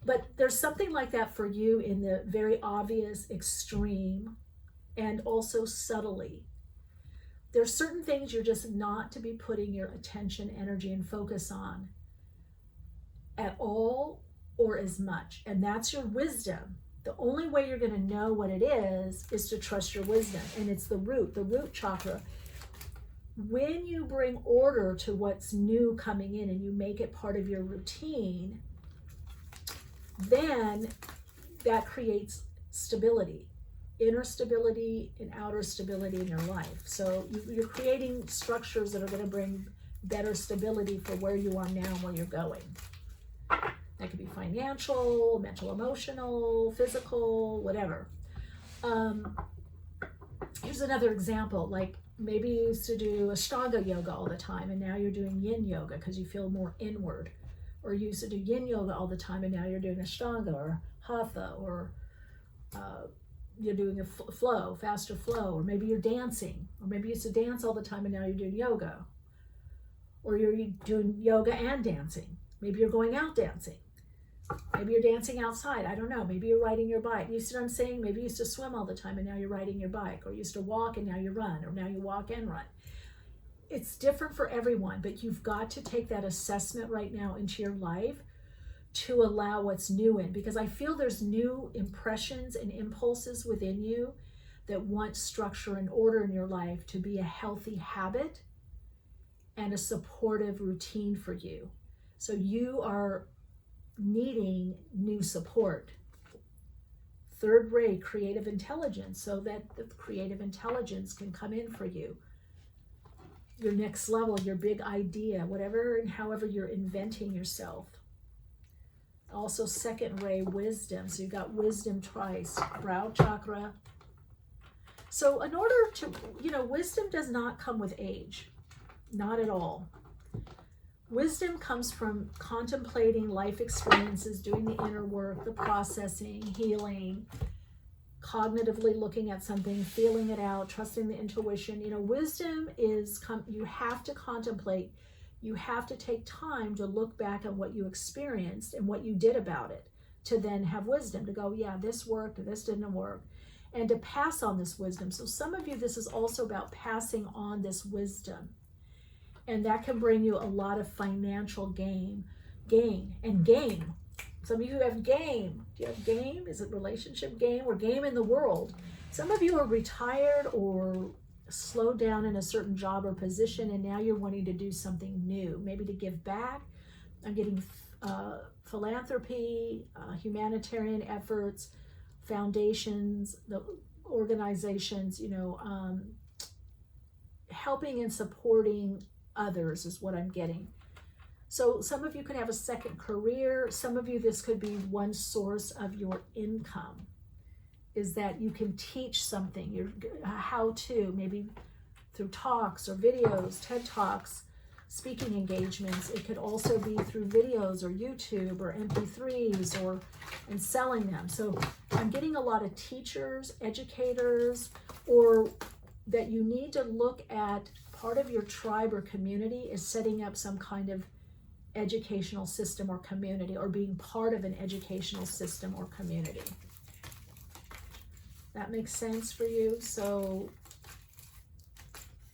but there's something like that for you in the very obvious, extreme, and also subtly. There's certain things you're just not to be putting your attention, energy, and focus on at all or as much. And that's your wisdom. The only way you're going to know what it is to trust your wisdom. And it's the root chakra. When you bring order to what's new coming in and you make it part of your routine, then that creates stability, inner stability and outer stability in your life. So you're creating structures that are going to bring better stability for where you are now and where you're going. That could be financial, mental, emotional, physical, whatever. Here's another example. Like maybe you used to do Ashtanga yoga all the time and now you're doing yin yoga because you feel more inward. Or you used to do yin yoga all the time and now you're doing Ashtanga or Hatha, or you're doing a flow, faster flow. Or maybe you're dancing. Or maybe you used to dance all the time and now you're doing yoga. Or you're doing yoga and dancing. Maybe you're going out dancing. Maybe you're dancing outside. I don't know. Maybe you're riding your bike. You see what I'm saying? Maybe you used to swim all the time and now you're riding your bike. Or you used to walk and now you run. Or now you walk and run. It's different for everyone, but you've got to take that assessment right now into your life to allow what's new in. Because I feel there's new impressions and impulses within you that want structure and order in your life to be a healthy habit and a supportive routine for you. So you are needing new support. Third rate creative intelligence, so that the creative intelligence can come in for you. Your next level, your big idea, whatever and however you're inventing yourself. Also second ray wisdom. So you've got wisdom twice, brow chakra. So in order to, wisdom does not come with age. Not at all. Wisdom comes from contemplating life experiences, doing the inner work, the processing, healing, cognitively looking at something, feeling it out, trusting the intuition. Wisdom is, you have to contemplate. You have to take time to look back on what you experienced and what you did about it, to then have wisdom, to go, yeah, this worked, this didn't work, and to pass on this wisdom. So some of you, this is also about passing on this wisdom. And that can bring you a lot of financial gain. Some of you have game. Do you have game? Is it relationship game or game in the world? Some of you are retired or slowed down in a certain job or position, and now you're wanting to do something new, maybe to give back. I'm getting philanthropy, humanitarian efforts, foundations, the organizations, helping and supporting others is what I'm getting. So some of you could have a second career. Some of you, this could be one source of your income, is that you can teach something, your how to, maybe through talks or videos, TED Talks, speaking engagements. It could also be through videos or YouTube or MP3s and selling them. So I'm getting a lot of teachers, educators, or that you need to look at part of your tribe or community is setting up some kind of educational system or community, or being part of an educational system or community. That makes sense for you? So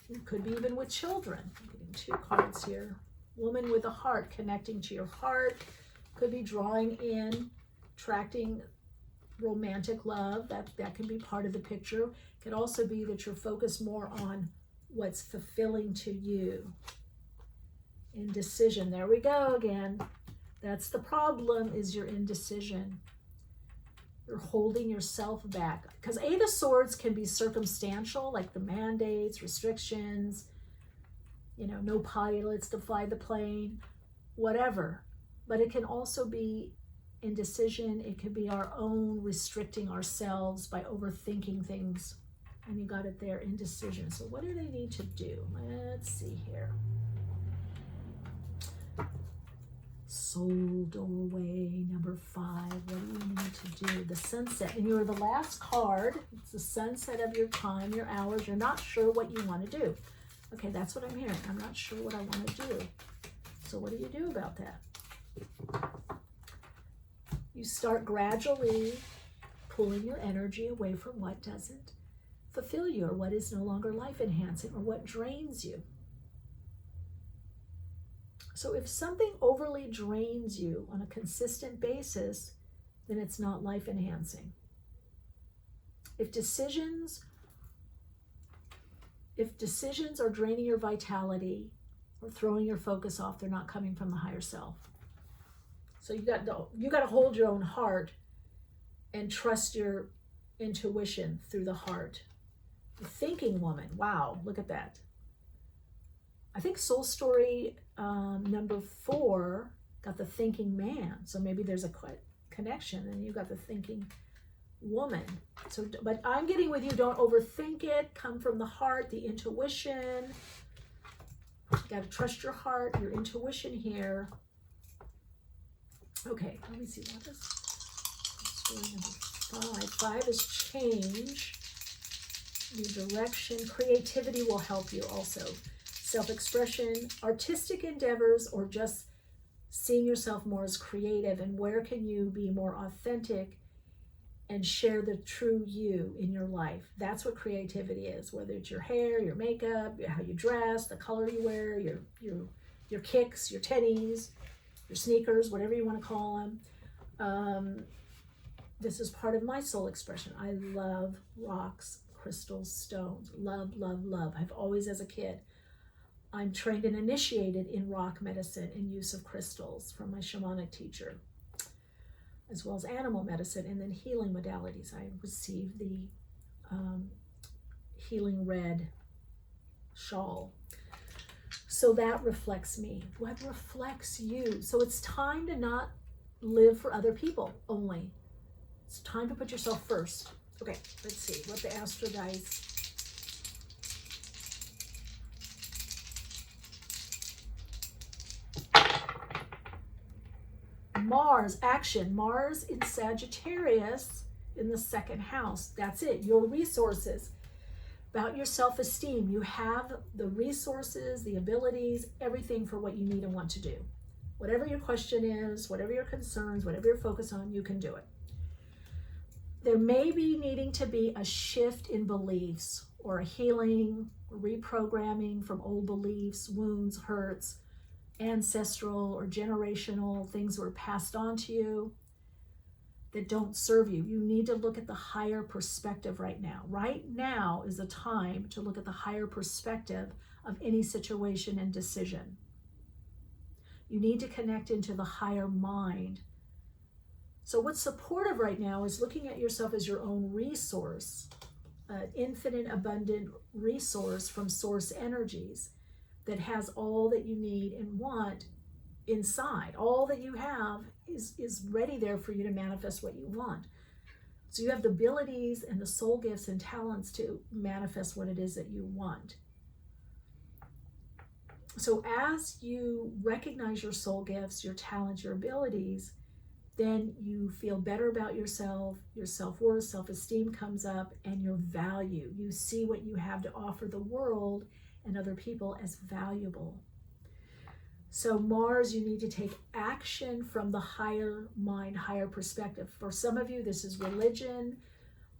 it could be even with children. I'm getting 2 cards here. Woman with a heart, connecting to your heart. Could be drawing in, attracting romantic love. That can be part of the picture. Could also be that you're focused more on what's fulfilling to you. Indecision. There we go again. That's the problem, is your indecision. You're holding yourself back. Because Eight of Swords can be circumstantial, like the mandates, restrictions, no pilots to fly the plane, whatever. But it can also be indecision. It could be our own restricting ourselves by overthinking things. And you got it there, indecision. So what do they need to do? Let's see here. Soul doorway, number 5. What do you need to do? The sunset. And you're the last card. It's the sunset of your time, your hours. You're not sure what you want to do. Okay, that's what I'm hearing. I'm not sure what I want to do. So what do you do about that? You start gradually pulling your energy away from what doesn't fulfill you, or what is no longer life enhancing, or what drains you. So if something overly drains you on a consistent basis, then it's not life enhancing. If decisions are draining your vitality or throwing your focus off, they're not coming from the higher self. So you got to hold your own heart and trust your intuition through the heart. The thinking woman. Wow, look at that. I think soul story number 4 got the thinking man. So maybe there's a connection, and you got the thinking woman. So, but I'm getting with you, don't overthink it. Come from the heart, the intuition. You got to trust your heart, your intuition here. Okay, let me see. What is story number 5? 5 is change, new direction. Creativity will help you also. Self-expression, artistic endeavors, or just seeing yourself more as creative, and where can you be more authentic and share the true you in your life. That's what creativity is, whether it's your hair, your makeup, how you dress, the color you wear, your kicks, your tennies, your sneakers, whatever you want to call them. This is part of my soul expression. I love rocks, crystals, stones. Love, love, love. I've always, as a kid, I'm trained and initiated in rock medicine and use of crystals from my shamanic teacher, as well as animal medicine, and then healing modalities. I received the healing red shawl. So that reflects me. What reflects you? So it's time to not live for other people only. It's time to put yourself first. Okay, let's see what the Astro Dice. Mars, action. Mars in Sagittarius in the 2nd house. That's it. Your resources. About your self-esteem. You have the resources, the abilities, everything for what you need and want to do. Whatever your question is, whatever your concerns, whatever you're focused on, you can do it. There may be needing to be a shift in beliefs, or a healing, reprogramming from old beliefs, wounds, hurts, ancestral or generational things that were passed on to you that don't serve you. You need to look at the higher perspective right now. Right now is the time to look at the higher perspective of any situation and decision. You need to connect into the higher mind So what's supportive right now is looking at yourself as your own resource, an infinite, abundant resource from source energies that has all that you need and want inside. All that you have is ready there for you to manifest what you want. So you have the abilities and the soul gifts and talents to manifest what it is that you want. So as you recognize your soul gifts, your talents, your abilities, then you feel better about yourself, your self-worth, self-esteem comes up, and your value. You see what you have to offer the world and other people as valuable. So Mars, you need to take action from the higher mind, higher perspective. For some of you, this is religion,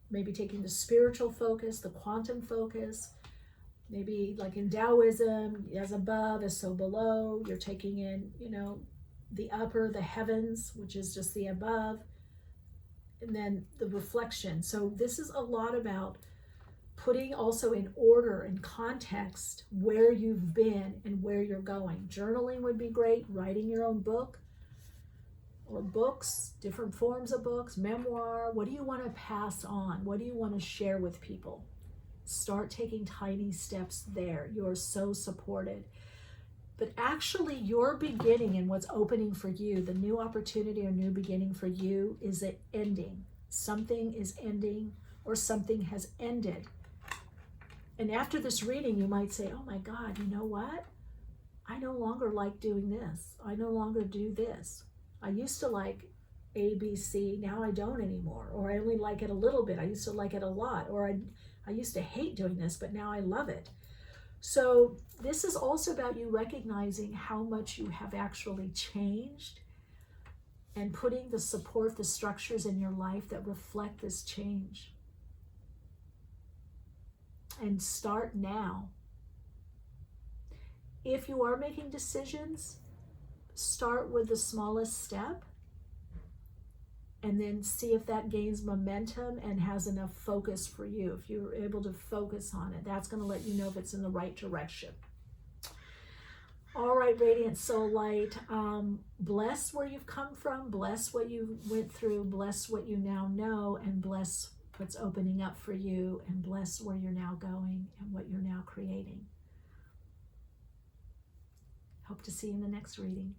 maybe taking the spiritual focus, the quantum focus, maybe like in Taoism, as above, as so below. You're taking in, the upper, the heavens, which is just the above, and then the reflection. So this is a lot about putting also in order and context where you've been and where you're going. Journaling would be great, writing your own book or books, different forms of books, memoir. What do you want to pass on? What do you want to share with people? Start taking tiny steps there. You're so supported. But actually your beginning and what's opening for you, the new opportunity or new beginning for you is an ending. Something is ending or something has ended. And after this reading, you might say, oh my God, you know what? I no longer like doing this. I no longer do this. I used to like A, B, C. Now I don't anymore. Or I only like it a little bit. I used to like it a lot. Or I used to hate doing this, but now I love it. So this is also about you recognizing how much you have actually changed and putting the support, the structures in your life that reflect this change. And start now. If you are making decisions, start with the smallest step and then see if that gains momentum and has enough focus for you. If you're able to focus on it, that's going to let you know if it's in the right direction. All right, Radiant Soul Light, bless where you've come from, bless what you went through, bless what you now know, and bless what's opening up for you, and bless where you're now going and what you're now creating. Hope to see you in the next reading.